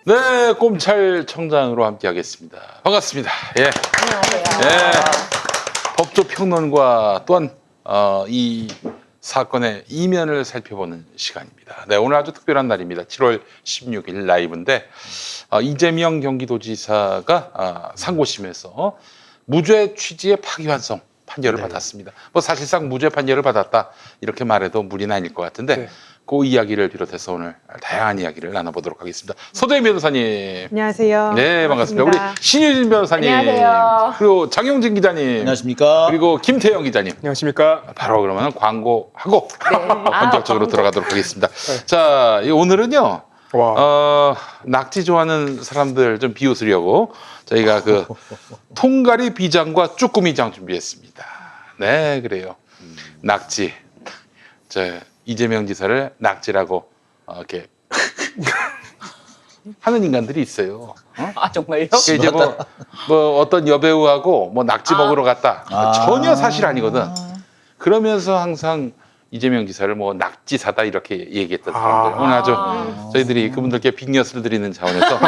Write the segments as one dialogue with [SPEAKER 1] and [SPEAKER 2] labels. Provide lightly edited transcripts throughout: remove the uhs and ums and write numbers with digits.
[SPEAKER 1] 네, 꼼찰 청장으로 함께하겠습니다. 반갑습니다. 예.
[SPEAKER 2] 안녕하세요.
[SPEAKER 1] 예. 법조 평론과 또한 이 사건의 이면을 살펴보는 시간입니다. 네, 오늘 아주 특별한 날입니다. 7월 16일 라이브인데 이재명 경기도지사가 상고심에서 무죄 취지의 파기환송 판결을 받았습니다. 뭐 사실상 무죄 판결을 받았다 이렇게 말해도 무리는 아닐 것 같은데 그 이야기를 비롯해서 오늘 다양한 이야기를 나눠보도록 하겠습니다. 서대인 변호사님.
[SPEAKER 3] 안녕하세요.
[SPEAKER 1] 네, 반갑습니다. 우리 신유진 변호사님.
[SPEAKER 2] 안녕하세요.
[SPEAKER 1] 그리고 장용진 기자님.
[SPEAKER 4] 안녕하십니까.
[SPEAKER 1] 그리고 김태영 기자님.
[SPEAKER 5] 안녕하십니까.
[SPEAKER 1] 바로 그러면 광고하고
[SPEAKER 2] 네.
[SPEAKER 1] 본격적으로 들어가도록 하겠습니다. 자, 오늘은요.
[SPEAKER 5] 와.
[SPEAKER 1] 낙지 좋아하는 사람들 좀 비웃으려고 저희가 그 통가리 비장과 쭈꾸미장 준비했습니다. 네, 그래요. 낙지. 이재명 지사를 낙지라고 이렇게 하는 인간들이 있어요.
[SPEAKER 2] 아 정말요?
[SPEAKER 1] 이제 뭐 어떤 여배우하고 뭐 낙지 먹으러 갔다. 전혀 사실 아니거든. 그러면서 항상 이재명 지사를 뭐 낙지사다 이렇게 얘기했던 사람들. 오늘 아주 저희들이 그분들께 빅뉴스를 드리는 차원에서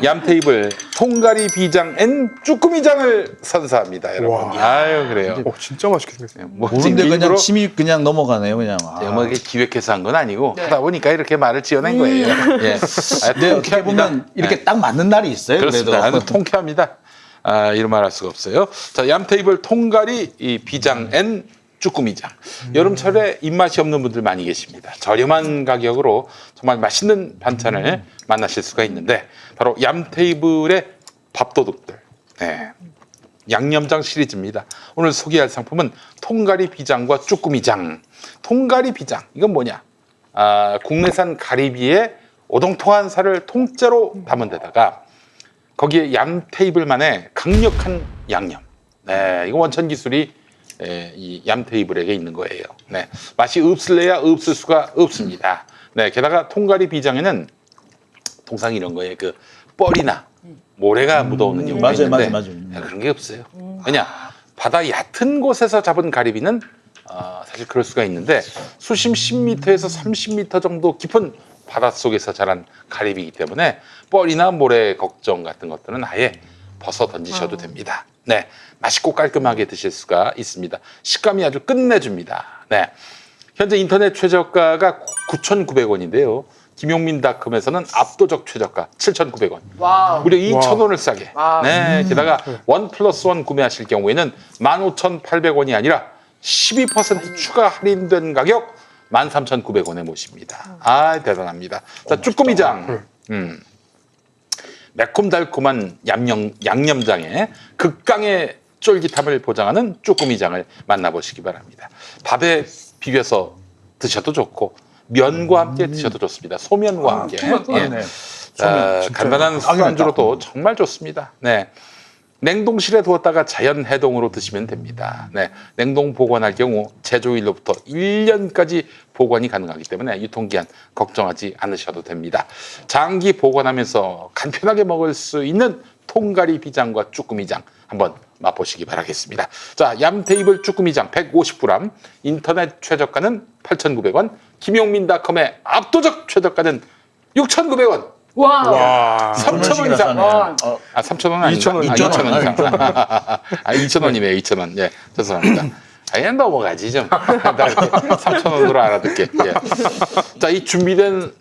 [SPEAKER 1] 얌테이블 통가리 비장 앤 쭈꾸미장을 선사합니다, 여러분.
[SPEAKER 5] 와.
[SPEAKER 1] 아유, 그래요.
[SPEAKER 5] 진짜 맛있게 생겼어요.
[SPEAKER 1] 뭐
[SPEAKER 4] 모르는데 그냥
[SPEAKER 1] 일부러
[SPEAKER 4] 침이 그냥 넘어가네요, 그냥.
[SPEAKER 1] 뭐 이게 기획해서 한 건 아니고
[SPEAKER 2] 네.
[SPEAKER 1] 하다 보니까 이렇게 말을 지어낸 거예요. 예.
[SPEAKER 4] 네, 어떻게 보면 이렇게 딱 맞는 날이 있어요.
[SPEAKER 1] 그렇습니다.
[SPEAKER 4] 그래도.
[SPEAKER 1] 아주 통쾌합니다. 이런 말 할 수가 없어요. 자, 얌테이블 통가리 이 비장 앤 쭈꾸미장. 여름철에 입맛이 없는 분들 많이 계십니다. 저렴한 가격으로 정말 맛있는 반찬을 만나실 수가 있는데 바로 얌테이블의 밥도둑들. 네. 양념장 시리즈입니다. 오늘 소개할 상품은 통가리 비장과 쭈꾸미장. 통가리 비장. 이건 뭐냐? 국내산 가리비에 오동통한 살을 통째로 담은 데다가 거기에 얌테이블만의 강력한 양념. 네, 이거 원천 기술이 이 얌테이블에게 있는 거예요. 네, 맛이 없을래야 없을 수가 없습니다. 네, 게다가 통가리 비장에는 통상 이런 거에 그 뻘이나 모래가 묻어오는 경우가
[SPEAKER 4] 맞아요,
[SPEAKER 1] 있는데
[SPEAKER 4] 맞아요.
[SPEAKER 1] 그런 게 없어요. 왜냐, 바다 얕은 곳에서 잡은 가리비는 사실 그럴 수가 있는데 수심 10m에서 30m 정도 깊은 바닷속에서 자란 가리비이기 때문에 뻘이나 모래 걱정 같은 것들은 아예 벗어 던지셔도 됩니다. 네, 맛있고 깔끔하게 드실 수가 있습니다. 식감이 아주 끝내줍니다. 네, 현재 인터넷 최저가가 9,900원인데요. 김용민닷컴에서는 압도적 최저가 7,900원.
[SPEAKER 2] 와우.
[SPEAKER 1] 무려 2,000원을 싸게.
[SPEAKER 2] 와우.
[SPEAKER 1] 네, 게다가 1+1 구매하실 경우에는 15,800원이 아니라 12% 추가 할인된 가격 13,900원에 모십니다. 아, 대단합니다. 자, 쭈꾸미장. 매콤달콤한 양념장에 극강의 쫄깃함을 보장하는 쭈꾸미장을 만나보시기 바랍니다. 밥에 비벼서 드셔도 좋고 면과 함께 드셔도 좋습니다. 소면과 함께. 예. 간단한 술안주로도 정말 좋습니다. 네. 냉동실에 두었다가 자연 해동으로 드시면 됩니다. 네. 냉동 보관할 경우 제조일로부터 1년까지 보관이 가능하기 때문에 유통기한 걱정하지 않으셔도 됩니다. 장기 보관하면서 간편하게 먹을 수 있는 통가리 비장과 쭈꾸미장 한번 맛보시기 바라겠습니다. 자, 얌테이블 쭈꾸미장 150g, 인터넷 최저가는 8,900원, 김용민닷컴의 압도적 최저가는 6,900원.
[SPEAKER 2] 와우.
[SPEAKER 5] 와.
[SPEAKER 1] 3,000원 이상.
[SPEAKER 2] 와.
[SPEAKER 1] 3,000원 아닌가?
[SPEAKER 5] 2,000원.
[SPEAKER 1] 2,000원 이상. 2,000원이네요, 2,000원. 예, 죄송합니다. 그냥 넘어가지 좀. 3,000원으로 알아듣게. 예. 자, 이 준비된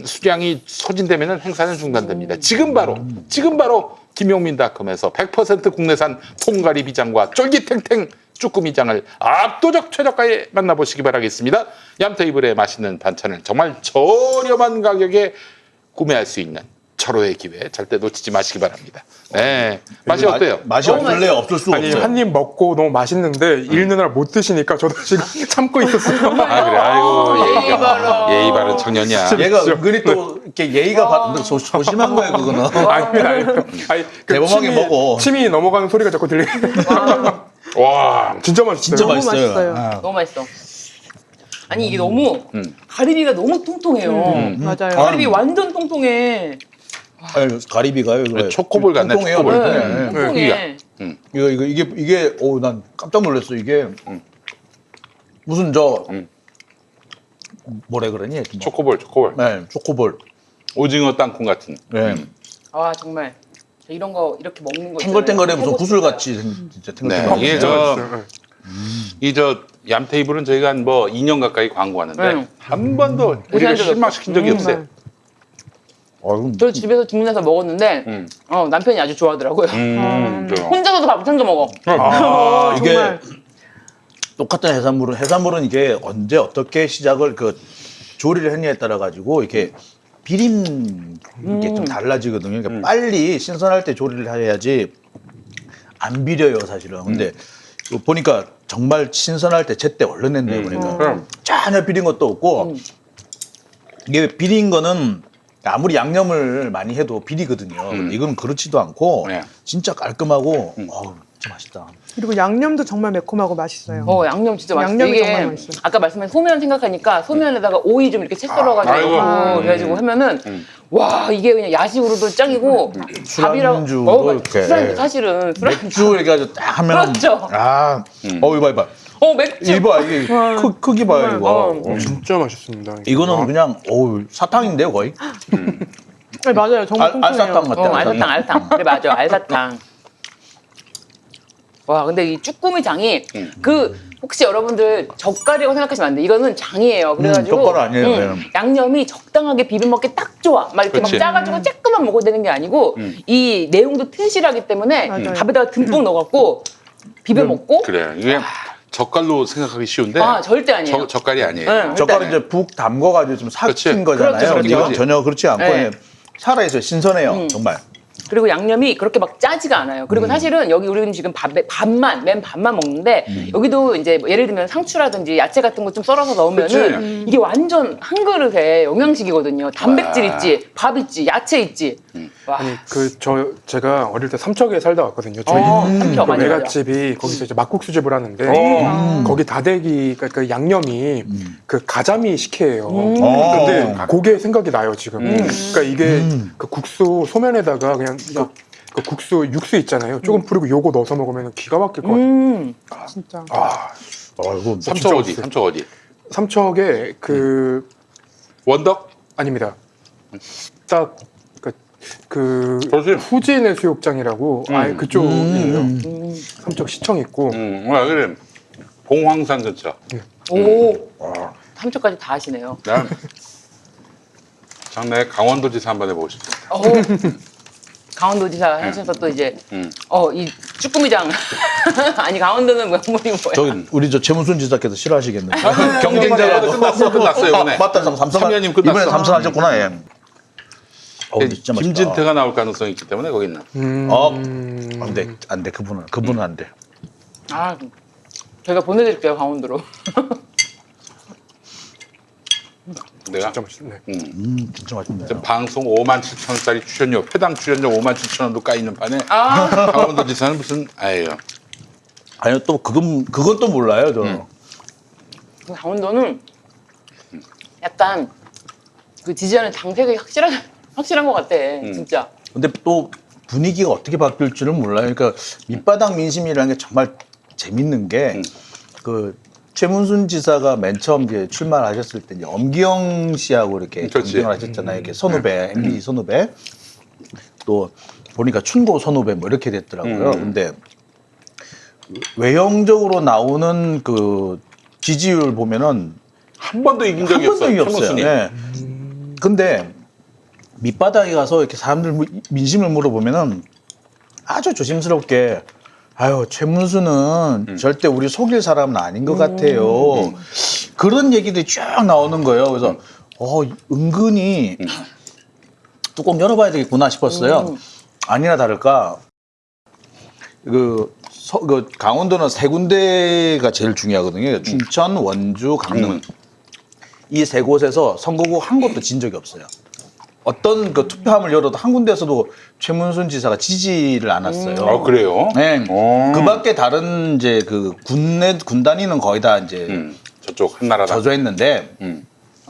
[SPEAKER 1] 수량이 소진되면 행사는 중단됩니다. 지금 바로 김용민닷컴에서 100% 국내산 통가리 비장과 쫄깃탱탱 쭈꾸미장을 압도적 최저가에 만나보시기 바라겠습니다. 얌테이블의 맛있는 반찬을 정말 저렴한 가격에 구매할 수 있는 절호의 기회 절대 놓치지 마시기 바랍니다. 네, 맛이 어때요?
[SPEAKER 4] 맛이 없을래요? 없을 수가
[SPEAKER 5] 아니
[SPEAKER 4] 없어요.
[SPEAKER 5] 한 입 먹고 너무 맛있는데 읽느라 못 드시니까 저도 지금 참고 있었어요.
[SPEAKER 1] 아, 그래. 아이고,
[SPEAKER 2] 예의 바른.
[SPEAKER 1] 예의 바른 청년이야.
[SPEAKER 4] 얘가 은근히 또 이렇게 예의가 조심한 거예요, 그거는.
[SPEAKER 5] 아닙니다, 아닙니다. 아니,
[SPEAKER 4] 대범하게 먹어.
[SPEAKER 5] 침이 넘어가는 소리가 자꾸 들리네.
[SPEAKER 1] 와,
[SPEAKER 5] 진짜 맛있어요.
[SPEAKER 4] 진짜
[SPEAKER 3] 너무
[SPEAKER 4] 맛있어요.
[SPEAKER 3] 맛있어요.
[SPEAKER 4] 아.
[SPEAKER 2] 너무 맛있어. 아니 이게 너무 가리비가 너무 통통해요.
[SPEAKER 3] 맞아요.
[SPEAKER 2] 가리비 완전 통통해.
[SPEAKER 4] 아니, 가리비가요, 이거.
[SPEAKER 1] 초코볼 같네,
[SPEAKER 4] 통통해요,
[SPEAKER 1] 초코볼.
[SPEAKER 4] 통통해.
[SPEAKER 2] 통통해.
[SPEAKER 4] 이게, 난 깜짝 놀랐어. 이게 무슨 뭐라 그러니?
[SPEAKER 1] 초코볼.
[SPEAKER 4] 네, 초코볼.
[SPEAKER 1] 오징어 땅콩 같은.
[SPEAKER 4] 네.
[SPEAKER 2] 아 정말 저 이런 거 이렇게 먹는 거
[SPEAKER 4] 탱글탱글해
[SPEAKER 2] 있잖아요.
[SPEAKER 4] 무슨 구슬같이 진짜
[SPEAKER 1] 네,
[SPEAKER 4] 탱글탱글.
[SPEAKER 1] 이게
[SPEAKER 5] 맛있어요.
[SPEAKER 1] 이 저 얌테이블은 저희가 한 뭐 2년 가까이 광고하는데 한 번도 우리가
[SPEAKER 2] 고생한 적이
[SPEAKER 1] 실망시킨 적이 없어요.
[SPEAKER 2] 저 집에서 주문해서 먹었는데 남편이 아주 좋아하더라고요.
[SPEAKER 1] 그래요.
[SPEAKER 2] 혼자서도 밥 챙겨 먹어.
[SPEAKER 4] 아, 이게
[SPEAKER 5] 정말.
[SPEAKER 4] 똑같은 해산물은 이게 언제 어떻게 시작을 그 조리를 했냐에 따라 가지고 이렇게 비린 게 좀 달라지거든요. 그러니까 빨리 신선할 때 조리를 해야지 안 비려요, 사실은. 근데 보니까 정말 신선할 때 제때 얼려냈네요, 그러니까. 전혀 비린 것도 없고 이게 비린 거는 아무리 양념을 많이 해도 비리거든요. 근데 이건 그렇지도 않고
[SPEAKER 1] 네.
[SPEAKER 4] 진짜 깔끔하고 진짜 맛있다.
[SPEAKER 5] 그리고 양념도 정말 매콤하고 맛있어요.
[SPEAKER 2] 양념 진짜 맛있어.
[SPEAKER 5] 양념이
[SPEAKER 2] 이게
[SPEAKER 5] 정말 맛있어요.
[SPEAKER 2] 아까 말씀한 소면 생각하니까 소면에다가 오이 좀 이렇게 채 썰어가지고
[SPEAKER 1] 아이고.
[SPEAKER 2] 그래가지고 하면은 와 이게 그냥 야식으로도 짱이고 밥이랑
[SPEAKER 4] 술안주도 이렇게.
[SPEAKER 2] 술안주 사실은 술안주
[SPEAKER 4] 맥주 이렇게 해가지고 딱 하면
[SPEAKER 2] 그렇죠.
[SPEAKER 4] 이봐.
[SPEAKER 2] 맥주
[SPEAKER 4] 이봐 이게 크기 봐요 이거.
[SPEAKER 5] 진짜 맛있습니다.
[SPEAKER 4] 이거는 그냥 사탕인데요 거의.
[SPEAKER 5] 네, 맞아요. 정말 통통해요.
[SPEAKER 4] 알사탕 같아요.
[SPEAKER 2] 알사탕. 그래 맞아 알사탕. 와 근데 이 쭈꾸미 장이 그 혹시 여러분들 젓갈이라고 생각하시면 안 돼. 이거는 장이에요. 그래가지고
[SPEAKER 4] 젓갈 아니에요. 네.
[SPEAKER 2] 양념이 적당하게 비벼 먹기 딱 좋아. 막 이렇게
[SPEAKER 1] 그치.
[SPEAKER 2] 막 짜가지고 쬐끔만 먹어야 되는 게 아니고 이 내용도 튼실하기 때문에
[SPEAKER 5] 맞아요.
[SPEAKER 2] 밥에다가 듬뿍 넣어갖고 비벼 먹고
[SPEAKER 1] 그래. 이게 젓갈로 생각하기 쉬운데
[SPEAKER 2] 절대 아니에요.
[SPEAKER 1] 젓갈이 아니에요.
[SPEAKER 2] 네.
[SPEAKER 4] 젓갈은 이제 북 담궈가지고 좀 삭힌
[SPEAKER 1] 그렇지.
[SPEAKER 4] 거잖아요.
[SPEAKER 2] 그렇죠, 그렇죠.
[SPEAKER 4] 이건 전혀 그렇지 않고
[SPEAKER 2] 네.
[SPEAKER 4] 그냥 살아있어요. 신선해요. 정말.
[SPEAKER 2] 그리고 양념이 그렇게 막 짜지가 않아요. 그리고 사실은 여기 우리는 지금 맨 밥만 먹는데 여기도 이제 뭐 예를 들면 상추라든지 야채 같은 거 좀 썰어서 넣으면은 이게 완전 한 그릇에 영양식이거든요. 단백질 있지, 밥 있지, 야채 있지. 와.
[SPEAKER 5] 아니 제가 어릴 때 삼척에 살다 왔거든요. 저희
[SPEAKER 2] 삼척
[SPEAKER 5] 그
[SPEAKER 2] 맞아요.
[SPEAKER 5] 외갓집이 거기서 이제 막국수집을 하는데 거기 다대기가 그 양념이 그 가자미 식혜예요. 근데 그게 생각이 나요 지금. 그러니까 이게 그 국수 소면에다가 그냥 그 국수 육수 있잖아요. 조금 뿌리고 요거 넣어서 먹으면 기가 막힐 것 같아요. 진짜.
[SPEAKER 4] 이거
[SPEAKER 1] 삼척 어디? 삼척 어디?
[SPEAKER 5] 삼척에 그
[SPEAKER 1] 원덕?
[SPEAKER 5] 아닙니다. 딱 그
[SPEAKER 1] 조심.
[SPEAKER 5] 후진의 수욕장이라고 아예 그쪽이에요. 삼척 시청 있고
[SPEAKER 1] 그래. 봉황산 근처.
[SPEAKER 2] 오. 삼초까지 다 하시네요.
[SPEAKER 1] 난 장래 강원도지사 한번 해보고 싶어.
[SPEAKER 2] 강원도지사 하셔서 또 이제
[SPEAKER 1] 음.
[SPEAKER 2] 이 쭈꾸미장 아니 강원도는 명물이 뭐야?
[SPEAKER 4] 저기 우리 최문순 지사께서 싫어하시겠네요.
[SPEAKER 1] 경쟁자가 끝났어요 이번에.
[SPEAKER 4] 맞다, 삼선.
[SPEAKER 1] 3년이면 끝났어.
[SPEAKER 4] 이번에 삼선 하셨구나. 예. 근데 진짜 맛있다.
[SPEAKER 1] 김진태가 나올 가능성이 있기 때문에 거기 있는.
[SPEAKER 4] 안 돼. 그분은 안 돼.
[SPEAKER 2] 저희가 보내드릴게요 강원도로.
[SPEAKER 1] 내가
[SPEAKER 5] 진짜 맛있네.
[SPEAKER 4] 진짜 맛있네.
[SPEAKER 1] 방송 57,000원짜리 출연료, 회당 출연료 57,000원도 까이는 판에 강원도지사는 무슨 아예요.
[SPEAKER 4] 아니요, 또 그건 또 몰라요, 저.
[SPEAKER 2] 강원도는 약간 그 지지하는 장색이 확실한 것 같아 진짜.
[SPEAKER 4] 근데 또 분위기가 어떻게 바뀔지는 몰라요. 그러니까 밑바닥 민심이라는 게 정말 재밌는 게 그 최문순 지사가 맨 처음 이제 출마하셨을 때 이제 엄기영 씨하고 이렇게
[SPEAKER 1] 그렇지.
[SPEAKER 4] 경쟁을 하셨잖아요. 이렇게 선후배, MB 선후배. 또 보니까 춘고 선후배 뭐 이렇게 됐더라고요. 근데 외형적으로 나오는 그 지지율 보면은
[SPEAKER 1] 한 번도 이긴
[SPEAKER 4] 한
[SPEAKER 1] 적이
[SPEAKER 4] 번도
[SPEAKER 1] 없어요.
[SPEAKER 4] 이게 없어요.
[SPEAKER 1] 최문순이.
[SPEAKER 4] 네. 근데 밑바닥에 가서 이렇게 사람들 민심을 물어보면은 아주 조심스럽게 최문수는 절대 우리 속일 사람은 아닌 것 같아요. 그런 얘기들이 쭉 나오는 거예요. 그래서 은근히 뚜껑 열어봐야 되겠구나 싶었어요. 아니나 다를까 그 강원도는 세 군데가 제일 중요하거든요. 춘천, 원주, 강릉. 이 세 곳에서 선거구 한 곳도 진 적이 없어요. 어떤 그 투표함을 열어도 한 군데에서도 최문순 지사가 지지를 않았어요.
[SPEAKER 1] 그래요?
[SPEAKER 4] 네. 그 밖에 다른 이제 그 군 단위는 거의 다 이제
[SPEAKER 1] 저쪽 한나라당.
[SPEAKER 4] 저조했는데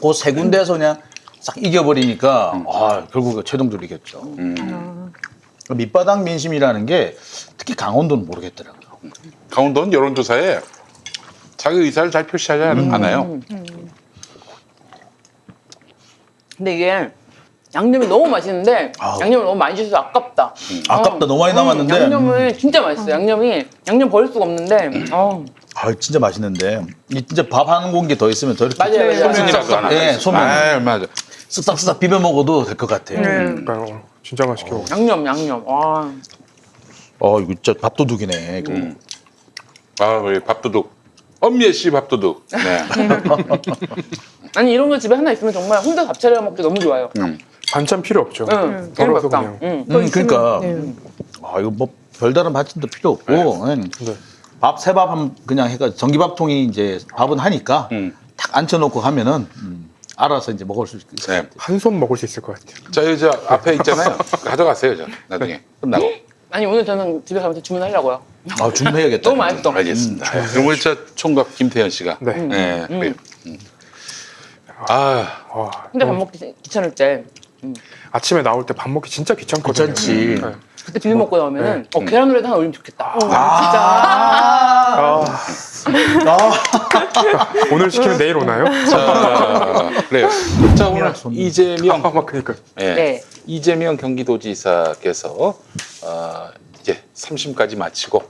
[SPEAKER 4] 그 세 군데에서 그냥 싹 이겨버리니까 결국 최종적으로 이겼죠. 밑바닥 민심이라는 게 특히 강원도는 모르겠더라고요.
[SPEAKER 1] 강원도는 여론조사에 자기 의사를 잘 표시하지 않아요.
[SPEAKER 2] 근데 이게 양념이 너무 맛있는데
[SPEAKER 4] 아우.
[SPEAKER 2] 양념을 너무 많이 주셔서 아깝다.
[SPEAKER 4] 아깝다. 너무 많이 남았는데.
[SPEAKER 2] 양념을 진짜 맛있어요. 양념 버릴 수가 없는데.
[SPEAKER 4] 아, 진짜 맛있는데. 이 진짜 밥 한 공기 더 있으면 더 이렇게
[SPEAKER 2] 맞아요, 맞아요.
[SPEAKER 1] 소면이라도 하나.
[SPEAKER 4] 네, 소면.
[SPEAKER 1] 아, 맞아.
[SPEAKER 4] 쓱싹쓱싹 비벼 먹어도 될 것 같아요.
[SPEAKER 5] 그러니까요. 진짜 맛있게 먹어.
[SPEAKER 2] 양념. 와.
[SPEAKER 4] 이거 진짜 밥도둑이네. 이거.
[SPEAKER 1] 아, 우리 밥도둑. 엄미애 씨 밥도둑. 네.
[SPEAKER 2] 아니 이런 거 집에 하나 있으면 정말 혼자 밥 차려 먹기 너무 좋아요.
[SPEAKER 5] 반찬 필요 없죠.
[SPEAKER 2] 응.
[SPEAKER 5] 덜어서
[SPEAKER 2] 그냥.
[SPEAKER 5] 그냥.
[SPEAKER 4] 그러니까.
[SPEAKER 3] 네.
[SPEAKER 4] 이거 뭐 별다른 반찬도 필요 없고.
[SPEAKER 5] 네.
[SPEAKER 4] 밥 세 밥 그냥 해가 전기밥통이 이제 밥은 하니까 탁 앉혀놓고 하면은 알아서 이제 먹을 수 있어요.
[SPEAKER 1] 네.
[SPEAKER 5] 한 손 먹을 수 있을 것 같아요.
[SPEAKER 1] 저 여기 저 앞에 있잖아요. 가져가세요, 저. 나중에 끝나고.
[SPEAKER 2] 아니 오늘 저는 집에 가면서 주문하려고요.
[SPEAKER 4] 주문해야겠다.
[SPEAKER 2] 너무 맛있어.
[SPEAKER 1] 알겠습니다. 그럼 우리 저 총각 김태현 씨가.
[SPEAKER 5] 네.
[SPEAKER 1] 그래요. 아,
[SPEAKER 5] 와,
[SPEAKER 2] 혼자 밥 먹기 귀찮을 때
[SPEAKER 5] 아침에 나올 때 밥 먹기 진짜 귀찮거든요.
[SPEAKER 4] 귀찮지.
[SPEAKER 5] 네.
[SPEAKER 2] 그때 비벼 먹고 나오면은 계란 후라이도 하나 올리면 좋겠다.
[SPEAKER 5] 오늘 시키면 내일 오나요?
[SPEAKER 1] 자, 그래요. 자, 오늘 이재명.
[SPEAKER 5] 막 그러니까.
[SPEAKER 1] 예.
[SPEAKER 2] 네.
[SPEAKER 1] 이재명 경기도지사께서 이제 3심까지 마치고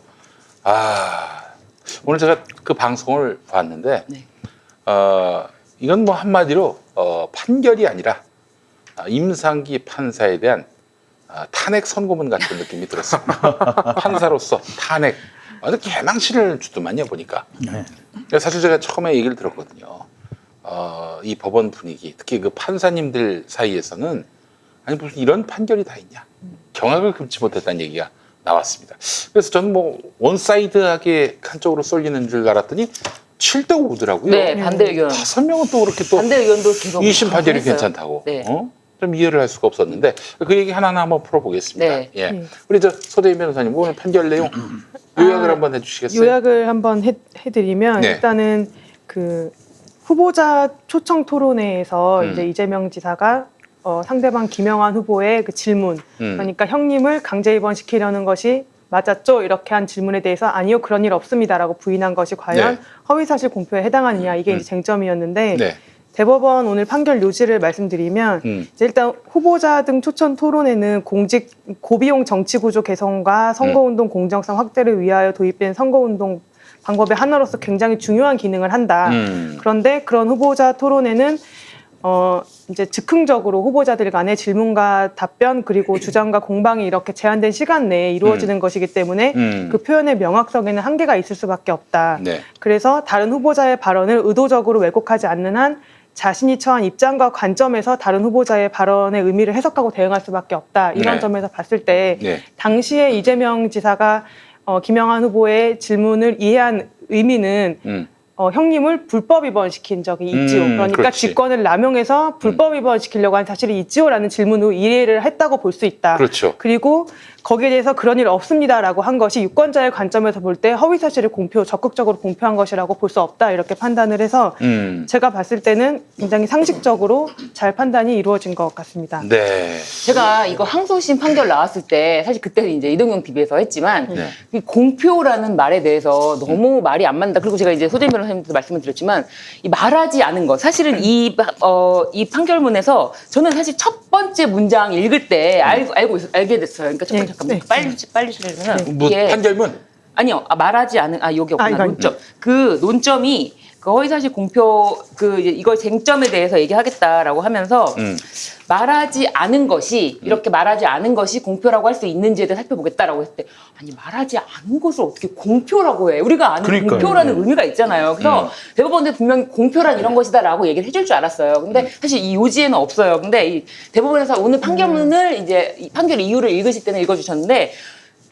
[SPEAKER 1] 오늘 제가 그 방송을 봤는데
[SPEAKER 2] 네.
[SPEAKER 1] 이건 뭐 한마디로 판결이 아니라 임상기 판사에 대한 탄핵 선고문 같은 느낌이 들었습니다. 판사로서 탄핵. 아주 개망신을 주더만요 보니까. 사실 제가 처음에 얘기를 들었거든요. 이 법원 분위기, 특히 그 판사님들 사이에서는 아니 무슨 이런 판결이 다 있냐, 경악을 금치 못했다는 얘기가 나왔습니다. 그래서 저는 뭐 원사이드하게 한쪽으로 쏠리는 줄 알았더니 7대 5더라고요.
[SPEAKER 2] 네, 반대 의견.
[SPEAKER 1] 5명은 또 그렇게 또
[SPEAKER 2] 반대 의견도 계속
[SPEAKER 1] 2심 판결이
[SPEAKER 2] 했어요.
[SPEAKER 1] 괜찮다고.
[SPEAKER 2] 네.
[SPEAKER 1] 좀 이해를 할 수가 없었는데 그 얘기 하나하나 한번 풀어보겠습니다.
[SPEAKER 2] 네.
[SPEAKER 1] 예. 우리 저 소대인 변호사님 오늘 판결 내용 요약을 한번 해주시겠어요?
[SPEAKER 3] 요약을 한번 해드리면
[SPEAKER 1] 네.
[SPEAKER 3] 일단은 그 후보자 초청 토론회에서 이제 이재명 지사가 상대방 김영환 후보의 그 질문, 그러니까 형님을 강제 입원시키려는 것이 맞았죠? 이렇게 한 질문에 대해서 아니요, 그런 일 없습니다라고 부인한 것이 과연
[SPEAKER 1] 네.
[SPEAKER 3] 허위사실 공표에 해당하느냐, 이게 이제 쟁점이었는데
[SPEAKER 1] 네.
[SPEAKER 3] 대법원 오늘 판결 요지를 말씀드리면 이제 일단 후보자 등 초청 토론회는 고비용 정치구조 개선과 선거운동 공정성 확대를 위하여 도입된 선거운동 방법의 하나로서 굉장히 중요한 기능을 한다. 그런데 그런 후보자 토론회는 이제 즉흥적으로 후보자들 간의 질문과 답변 그리고 주장과 공방이 이렇게 제한된 시간 내에 이루어지는 것이기 때문에 그 표현의 명확성에는 한계가 있을 수밖에 없다.
[SPEAKER 1] 네.
[SPEAKER 3] 그래서 다른 후보자의 발언을 의도적으로 왜곡하지 않는 한 자신이 처한 입장과 관점에서 다른 후보자의 발언의 의미를 해석하고 대응할 수밖에 없다. 이런
[SPEAKER 1] 네.
[SPEAKER 3] 점에서 봤을 때
[SPEAKER 1] 네.
[SPEAKER 3] 당시에 이재명 지사가 김영환 후보의 질문을 이해한 의미는 형님을 불법 위반시킨 적이 있지요. 그러니까
[SPEAKER 1] 그렇지.
[SPEAKER 3] 직권을 남용해서 불법 위반시키려고 한 사실이 있지요라는 질문으로 이해를 했다고 볼 수 있다.
[SPEAKER 1] 그렇죠.
[SPEAKER 3] 그리고 거기에 대해서 그런 일 없습니다라고 한 것이 유권자의 관점에서 볼 때 허위 사실을 적극적으로 공표한 것이라고 볼 수 없다. 이렇게 판단을 해서 제가 봤을 때는 굉장히 상식적으로 잘 판단이 이루어진 것 같습니다.
[SPEAKER 1] 네.
[SPEAKER 2] 제가 이거 항소심 판결 나왔을 때 사실 그때는 이제 이동경 TV에서 했지만
[SPEAKER 1] 네.
[SPEAKER 2] 이 공표라는 말에 대해서 너무 말이 안 맞는다. 그리고 제가 이제 소재인 변호사님도 말씀을 드렸지만 이 말하지 않은 것 사실은 이 판결문에서 저는 사실 첫 번째 문장 읽을 때 알게 됐어요. 그러니까 첫 번째 잠깐만 빨리 실으면
[SPEAKER 1] 뭐 판결문?
[SPEAKER 2] 아니요. 말하지 않은 여기 없구나.
[SPEAKER 3] 이거
[SPEAKER 2] 논점. 그 논점이 그 허위사실 공표 이걸 쟁점에 대해서 얘기하겠다라고 하면서 말하지 않은 것이 이렇게 말하지 않은 것이 공표라고 할 수 있는지에 대해 살펴보겠다라고 했을 때 아니 말하지 않은 것을 어떻게 공표라고 해? 우리가 아는
[SPEAKER 4] 그러니까요.
[SPEAKER 2] 공표라는 의미가 있잖아요. 그래서 대법원에 분명히 공표란 이런 것이다라고 얘기를 해줄 줄 알았어요. 근데 사실 이 요지에는 없어요. 근데 이 대법원에서 오늘 판결문을 이제 이 판결 이유를 읽으실 때는 읽어주셨는데.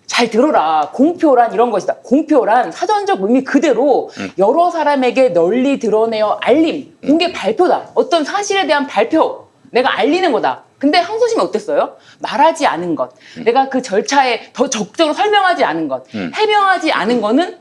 [SPEAKER 2] 잘 들어라. 공표란 이런 것이다. 공표란 사전적 의미 그대로 여러 사람에게 널리 드러내어 알림, 공개 발표다. 어떤 사실에 대한 발표, 내가 알리는 거다. 근데 항소심이 어땠어요? 말하지 않은 것, 내가 그 절차에 더 적극적으로 설명하지 않은 것, 해명하지 않은 거는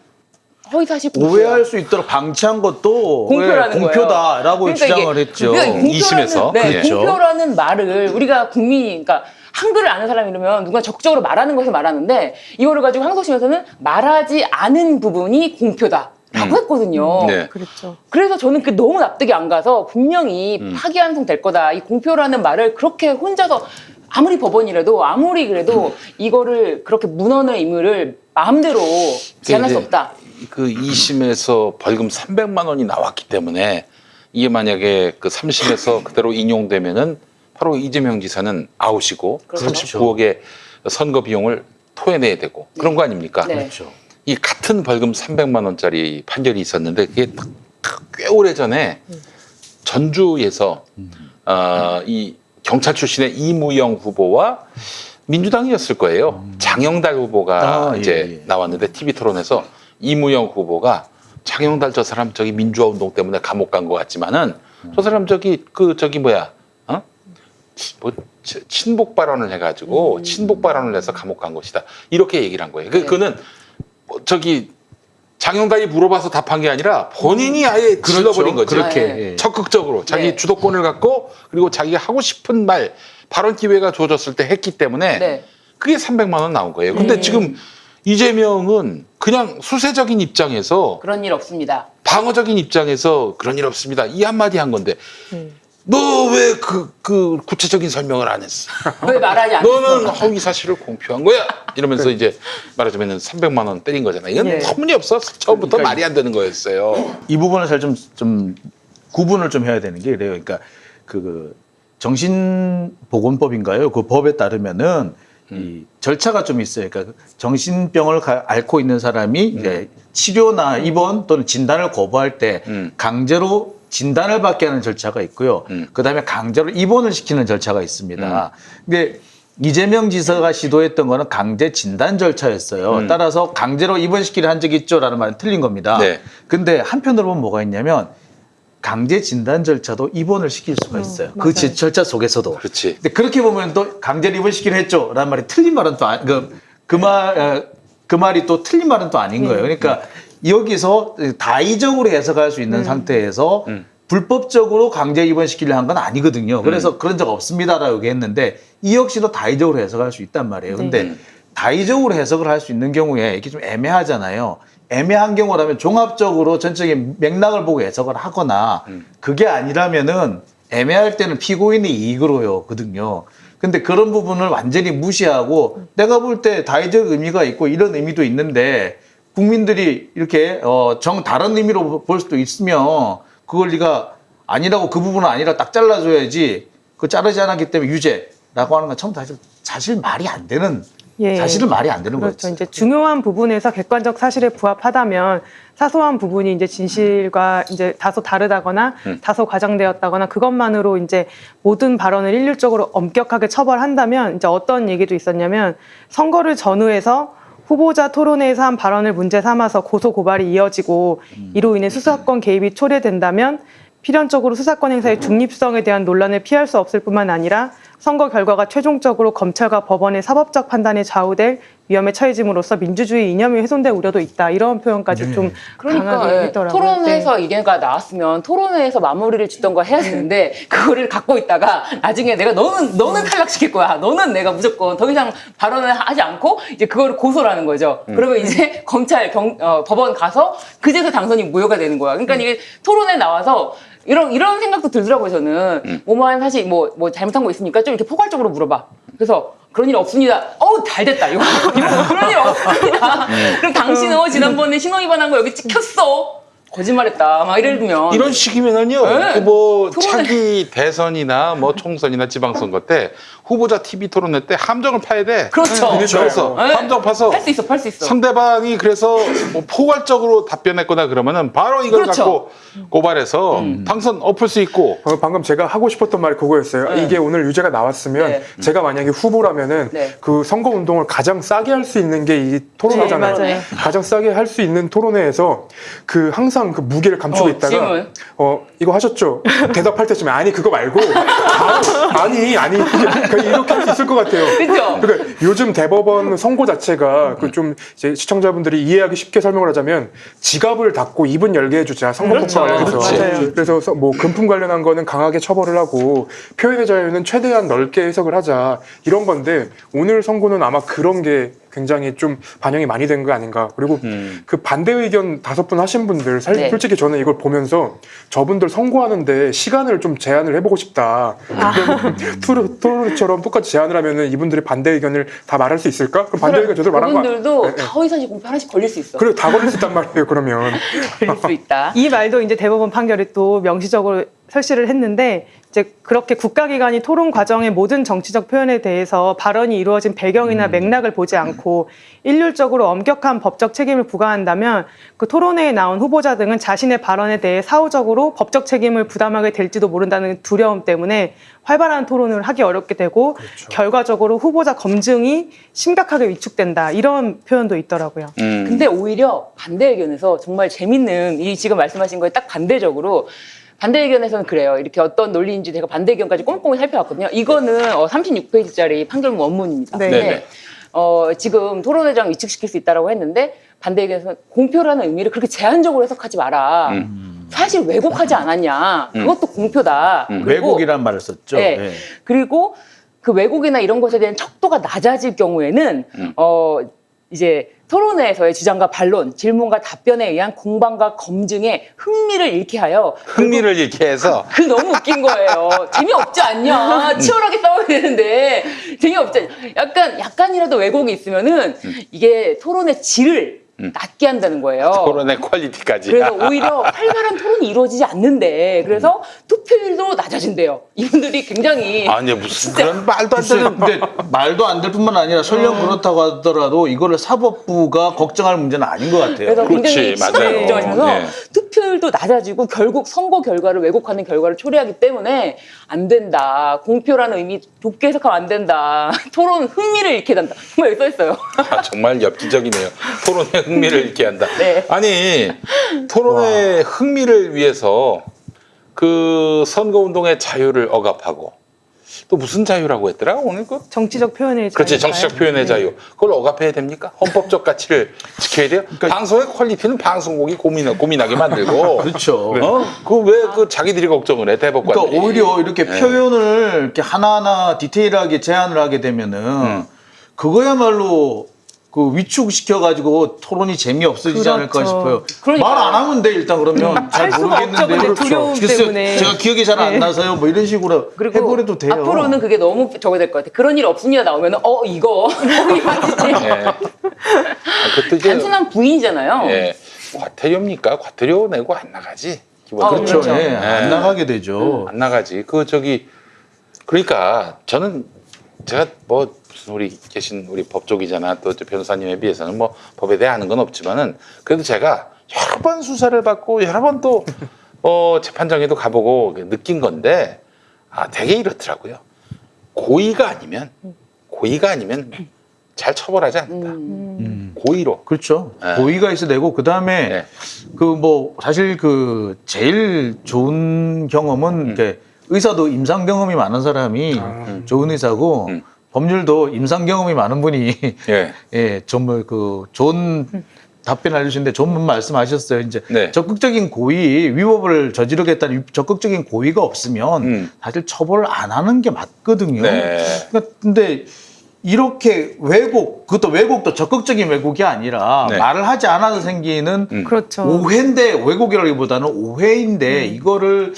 [SPEAKER 2] 허위사실 공표야.
[SPEAKER 4] 오해할 수 있도록 방치한 것도
[SPEAKER 2] 공표라는 거예요.
[SPEAKER 4] 공표다라고
[SPEAKER 2] 그러니까
[SPEAKER 4] 주장을
[SPEAKER 2] 이게
[SPEAKER 4] 했죠.
[SPEAKER 2] 그러니까
[SPEAKER 1] 이심에서.
[SPEAKER 2] 네,
[SPEAKER 1] 그렇죠.
[SPEAKER 2] 공표라는 말을 우리가 그러니까 한글을 아는 사람이라면 누가 적극적으로 말하는 것을 말하는데 이거를 가지고 항소심에서는 말하지 않은 부분이 공표다. 라고 했거든요.
[SPEAKER 1] 네.
[SPEAKER 3] 그렇죠.
[SPEAKER 2] 그래서 저는 그게 너무 납득이 안 가서 분명히 파기환송될 거다. 이 공표라는 말을 그렇게 혼자서 아무리 법원이라도 아무리 그래도 이거를 그렇게 문헌의 의무를 마음대로 제한할 수
[SPEAKER 1] 이제
[SPEAKER 2] 없다.
[SPEAKER 1] 그 2심에서 벌금 300만 원이 나왔기 때문에 이게 만약에 그 3심에서 그대로 인용되면은 바로 이재명 지사는 아웃이고
[SPEAKER 2] 그렇죠.
[SPEAKER 1] 39억의 선거 비용을 토해내야 되고 그런 거 아닙니까?
[SPEAKER 2] 네.
[SPEAKER 4] 그렇죠.
[SPEAKER 1] 이 같은 벌금 300만 원짜리 판결이 있었는데 그게 꽤 오래 전에 전주에서 이 경찰 출신의 이무영 후보와 민주당이었을 거예요. 장영달 후보가
[SPEAKER 4] 아,
[SPEAKER 1] 이제
[SPEAKER 4] 예.
[SPEAKER 1] 나왔는데 TV 토론에서 이무영 후보가 장영달 저 사람 저기 민주화 운동 때문에 감옥 간 것 같지만은 저 사람 저기 뭐 친북 발언을 해가지고 친북 발언을 해서 감옥 간 것이다 이렇게 얘기를 한 거예요.
[SPEAKER 2] 네.
[SPEAKER 1] 그거는 장영달이 물어봐서 답한 게 아니라 본인이 아예 질러버린 거죠.
[SPEAKER 4] 그렇게.
[SPEAKER 2] 네.
[SPEAKER 4] 예.
[SPEAKER 1] 적극적으로 자기
[SPEAKER 2] 네.
[SPEAKER 1] 주도권을 갖고 그리고 자기가 하고 싶은 말 발언 기회가 주어졌을 때 했기 때문에
[SPEAKER 2] 네.
[SPEAKER 1] 그게 300만 원 나온 거예요. 근데 지금 이재명은 그냥 수세적인 입장에서
[SPEAKER 2] 그런 일 없습니다.
[SPEAKER 1] 방어적인 입장에서 그런 일 없습니다. 이 한마디 한 건데 너 왜 그 구체적인 설명을 안 했어?
[SPEAKER 2] 왜 말하지 않았어?
[SPEAKER 1] 너는 허위 사실을 공표한 거야. 이러면서 이제 말하자면 300만 원 때린 거잖아. 이건
[SPEAKER 2] 네.
[SPEAKER 1] 터무니없어. 처음부터
[SPEAKER 5] 그러니까
[SPEAKER 1] 말이 안 되는 거였어요.
[SPEAKER 4] 이 부분을 잘 좀 구분을 좀 해야 되는 게 그래요. 그러니까 그 정신보건법인가요? 그 법에 따르면은 이 절차가 좀 있어요. 그러니까 정신병을 앓고 있는 사람이 이제 치료나 입원 또는 진단을 거부할 때 강제로 진단을 받게 하는 절차가 있고요. 그다음에 강제로 입원을 시키는 절차가 있습니다. 근데 이재명 지사가 시도했던 거는 강제 진단 절차였어요. 따라서 강제로 입원시키려 한 적이 있죠라는 말은 틀린 겁니다.
[SPEAKER 1] 네.
[SPEAKER 4] 근데 한편으로 보면 뭐가 있냐면 강제 진단 절차도 입원을 시킬 수가 있어요. 그
[SPEAKER 3] 맞아요.
[SPEAKER 4] 절차 속에서도.
[SPEAKER 1] 그렇지.
[SPEAKER 4] 근데 그렇게 보면 또 강제로 입원시키려 했죠라는 말이 틀린 말은 또 그 말이 또 틀린 말은 또 아닌 거예요. 그러니까 여기서 다의적으로 해석할 수 있는 상태에서 불법적으로 강제 입원시키려 한 건 아니거든요. 그래서 그런 적 없습니다라고 얘기했는데 이 역시도 다의적으로 해석할 수 있단 말이에요. 근데 다의적으로 해석을 할 수 있는 경우에 이게 좀 애매하잖아요. 애매한 경우라면 종합적으로 전적인 맥락을 보고 해석을 하거나 그게 아니라면은 애매할 때는 피고인의 이익으로 거든요. 근데 그런 부분을 완전히 무시하고 내가 볼 때 다의적 의미가 있고 이런 의미도 있는데 국민들이 이렇게 다른 의미로 볼 수도 있으면 그걸 네가 아니라고 그 부분은 아니라 딱 잘라줘야지 그 자르지 않았기 때문에 유죄라고 하는 건 처음 사실 말이 안 되는
[SPEAKER 3] 예.
[SPEAKER 4] 사실은 말이 안 되는
[SPEAKER 3] 그렇죠.
[SPEAKER 4] 거였어요.
[SPEAKER 3] 이제 중요한 부분에서 객관적 사실에 부합하다면 사소한 부분이 이제 진실과 이제 다소 다르다거나 다소 과장되었다거나 그것만으로 이제 모든 발언을 일률적으로 엄격하게 처벌한다면 이제 어떤 얘기도 있었냐면 선거를 전후해서 후보자 토론회에서 한 발언을 문제 삼아서 고소 고발이 이어지고 이로 인해 수사권 개입이 초래된다면 필연적으로 수사권 행사의 중립성에 대한 논란을 피할 수 없을 뿐만 아니라 선거 결과가 최종적으로 검찰과 법원의 사법적 판단에 좌우될 위험에 처해짐으로써 민주주의 이념이 훼손될 우려도 있다. 이런 표현까지 좀
[SPEAKER 2] 그러니까
[SPEAKER 3] 강하게 했더라고요.
[SPEAKER 2] 토론회에서
[SPEAKER 3] 네.
[SPEAKER 2] 이게가 나왔으면 토론회에서 마무리를 짓던 거 해야 되는데 그거를 갖고 있다가 나중에 내가 너는 탈락시킬 거야. 너는 내가 무조건 더 이상 발언을 하지 않고 이제 그거를 고소라는 거죠. 그러면 이제 검찰 법원 가서 그제서 당선이 무효가 되는 거야. 그러니까 이게 토론회 나와서 이런 생각도 들더라고요, 저는. 뭐만 사실 뭐 잘못한 거 있으니까 좀 이렇게 포괄적으로 물어봐. 그래서 그런 일 없습니다. 잘 됐다. 이거 그런 일 없습니다. 그럼 당신은 지난번에 신호 위반한 거 여기 찍혔어. 거짓말했다. 막 이럴 들면
[SPEAKER 1] 이런 식이면은요.
[SPEAKER 2] 네.
[SPEAKER 1] 뭐
[SPEAKER 2] 토론회.
[SPEAKER 1] 차기 대선이나 뭐 총선이나 지방선거 때 후보자 TV 토론회 때 함정을 파야 돼.
[SPEAKER 2] 그렇죠.
[SPEAKER 1] 그래서
[SPEAKER 2] 네.
[SPEAKER 1] 함정 파서
[SPEAKER 2] 팔 수 있어.
[SPEAKER 1] 상대방이 그래서 뭐 포괄적으로 답변했거나 그러면은 바로 이걸
[SPEAKER 2] 그렇죠.
[SPEAKER 1] 갖고 고발해서 당선 엎을 수 있고.
[SPEAKER 5] 방금 제가 하고 싶었던 말이 그거였어요.
[SPEAKER 2] 네.
[SPEAKER 5] 이게 오늘 유죄가 나왔으면
[SPEAKER 2] 네.
[SPEAKER 5] 제가 만약에 후보라면은
[SPEAKER 2] 네.
[SPEAKER 5] 그 선거 운동을 가장 싸게 할 수 있는 게 이 토론회잖아요.
[SPEAKER 3] 네, 맞아요.
[SPEAKER 5] 가장 싸게 할 수 있는 토론회에서 그 항상 그 무게를 감추고 있다가
[SPEAKER 2] 질문.
[SPEAKER 5] 이거 하셨죠? 대답할 때쯤에 아니 그거 말고 아니 이렇게 할 수 있을 것 같아요.
[SPEAKER 2] 그죠?
[SPEAKER 5] 그러니까 요즘 대법원 선고 자체가 그 좀 이제 시청자분들이 이해하기 쉽게 설명을 하자면 지갑을 닫고 입은 열게 해주자 선거법과
[SPEAKER 2] 그렇죠.
[SPEAKER 5] 관련해서.
[SPEAKER 3] 맞아요.
[SPEAKER 5] 그래서 뭐 금품 관련한 거는 강하게 처벌을 하고 표현의 자유는 최대한 넓게 해석을 하자 이런 건데 오늘 선고는 아마 그런 게 굉장히 좀 반영이 많이 된 거 아닌가. 그리고 그 반대 의견 5분 하신 분들
[SPEAKER 2] 네.
[SPEAKER 5] 솔직히 저는 이걸 보면서 저분들 선고하는데 시간을 좀 제한을 해보고 싶다. 토론처럼 똑같이 제안을 하면은 이분들이 반대 의견을 다 말할 수 있을까? 그럼 반대 의견 저대로 말한 거야.
[SPEAKER 2] 그분들도 다 허위사실 공표 하나씩 걸릴 수 있어.
[SPEAKER 5] 그래 다 걸릴 수 있단 말이에요. 그러면
[SPEAKER 2] 걸릴 수 있다.
[SPEAKER 3] 이 말도 이제 대법원 판결이 또 명시적으로 설치를 했는데 이제 그렇게 국가기관이 토론 과정의 모든 정치적 표현에 대해서 발언이 이루어진 배경이나 맥락을 보지 않고 일률적으로 엄격한 법적 책임을 부과한다면 그 토론회에 나온 후보자 등은 자신의 발언에 대해 사후적으로 법적 책임을 부담하게 될지도 모른다는 두려움 때문에 활발한 토론을 하기 어렵게 되고 결과적으로 후보자 검증이 심각하게 위축된다 이런 표현도 있더라고요.
[SPEAKER 2] 근데 오히려 반대 의견에서 정말 재밌는 이 지금 말씀하신 거에 딱 반대적으로 반대 의견에서는 그래요. 이렇게 어떤 논리인지 제가 반대 의견까지 꼼꼼히 살펴봤거든요. 이거는 36페이지짜리 판결문 원문입니다.
[SPEAKER 3] 네.
[SPEAKER 2] 근데
[SPEAKER 1] 네네.
[SPEAKER 2] 지금 토론회장 위축시킬 수 있다고 했는데 반대 의견에서는 공표라는 의미를 그렇게 제한적으로 해석하지 마라. 사실 왜곡하지 않았냐. 그것도 공표다. 그리고
[SPEAKER 4] 왜곡이란 말을 썼죠.
[SPEAKER 2] 네.
[SPEAKER 4] 네.
[SPEAKER 2] 그리고 그 왜곡이나 이런 것에 대한 척도가 낮아질 경우에는 이제 토론회에서의 주장과 반론, 질문과 답변에 의한 공방과 검증에 흥미를 잃게 하여
[SPEAKER 1] 흥미를 잃게 해서
[SPEAKER 2] 그 너무 웃긴 거예요. 재미없지 않냐? 치열하게 싸워야 되는데 재미없지 않냐? 약간이라도 왜곡이 있으면은 이게 토론의 질을 낮게 한다는 거예요.
[SPEAKER 1] 토론의 퀄리티까지.
[SPEAKER 2] 그래서 오히려 활발한 토론이 이루어지지 않는데 그래서 투표율도 낮아진대요. 이분들이 굉장히
[SPEAKER 1] 아니 무슨 그런 말도 안 되는.
[SPEAKER 4] 근데 말도 안 될 뿐만 아니라 설령 그렇다고 하더라도 이거를 사법부가 걱정할 문제는 아닌 것 같아요.
[SPEAKER 2] 그래서 굉장히
[SPEAKER 1] 그렇지, 맞아요.
[SPEAKER 2] 심하게 걱정하시면서
[SPEAKER 1] 네.
[SPEAKER 2] 투표율도 낮아지고 결국 선거 결과를 왜곡하는 결과를 초래하기 때문에 안 된다. 공표라는 의미 좁게 해석하면 안 된다. 토론 흥미를 잃게 된다. 정말 여기 써 있어요.
[SPEAKER 1] 아, 정말 엽기적이네요. 토론의 흥미를 잃게 한다.
[SPEAKER 2] 네.
[SPEAKER 1] 아니 토론의 흥미를 위해서 그 선거운동의 자유를 억압하고 또 무슨 자유라고 했더라 오늘 그
[SPEAKER 3] 정치적 표현의
[SPEAKER 1] 그렇지
[SPEAKER 3] 자유일까요?
[SPEAKER 1] 정치적 표현의
[SPEAKER 3] 네.
[SPEAKER 1] 자유 그걸 억압해야 됩니까? 헌법적 가치를 지켜야 돼요. 방송의 퀄리티는 방송국이 고민하게 만들고
[SPEAKER 4] 그렇죠.
[SPEAKER 1] 그 왜 그 자기들이 걱정을 해 대법관들이.
[SPEAKER 4] 그러니까 오히려 이렇게 표현을 이렇게 하나하나 디테일하게 제안을 하게 되면은 그거야말로 그 위축시켜가지고 토론이 재미없어지지 않을까
[SPEAKER 3] 그렇죠.
[SPEAKER 4] 싶어요.
[SPEAKER 2] 그러니까요.
[SPEAKER 4] 말 안 하면 돼 일단 그러면 잘
[SPEAKER 3] 할 수가 없죠,
[SPEAKER 4] 모르겠는데
[SPEAKER 3] 근데 두려움
[SPEAKER 4] 글쎄요,
[SPEAKER 3] 때문에.
[SPEAKER 4] 제가 기억이 잘 안
[SPEAKER 3] 네.
[SPEAKER 4] 나서요. 뭐 이런 식으로
[SPEAKER 2] 그리고
[SPEAKER 4] 해버려도 돼요.
[SPEAKER 2] 앞으로는 그게 너무 저거 될 것 같아. 그런 일 없습니다 나오면은 이거 이거지.
[SPEAKER 1] 예. 그것도 이제
[SPEAKER 2] 단순한 부인이잖아요.
[SPEAKER 1] 예. 과태료입니까? 과태료 내고 안 나가지. 기본적으로.
[SPEAKER 4] 그렇죠.
[SPEAKER 2] 그렇죠.
[SPEAKER 4] 예, 안 나가게 되죠.
[SPEAKER 1] 안 나가지. 그러니까 저는 제가 뭐 무슨 우리 계신 우리 법조기자나 또 변호사님에 비해서는 뭐 법에 대해 아는 건 없지만은 그래도 제가 여러 번 수사를 받고 여러 번 또 재판장에도 가보고 느낀 건데 되게 이렇더라고요. 고의가 아니면 잘 처벌하지 않는다. 고의로.
[SPEAKER 4] 그렇죠.
[SPEAKER 1] 네.
[SPEAKER 4] 고의가 있어 되고 그 다음에
[SPEAKER 1] 네.
[SPEAKER 4] 그 뭐 사실 그 제일 좋은 경험은 이렇게 의사도 임상 경험이 많은 사람이 좋은 의사고 법률도 임상 경험이 많은 분이
[SPEAKER 1] 예.
[SPEAKER 4] 예 정말 그 좋은 답변 알려주신데 좋은 말씀하셨어요. 이제
[SPEAKER 1] 네.
[SPEAKER 4] 적극적인 고의 위법을 저지르겠다는 적극적인 고의가 없으면 사실 처벌을 안 하는 게 맞거든요.
[SPEAKER 1] 네.
[SPEAKER 4] 그러니까 근데 이렇게 그것도 왜곡도 적극적인 왜곡이 아니라
[SPEAKER 1] 네.
[SPEAKER 4] 말을 하지 않아서 생기는
[SPEAKER 3] 그렇죠.
[SPEAKER 4] 오해인데 왜곡이라기보다는 오해인데 이거를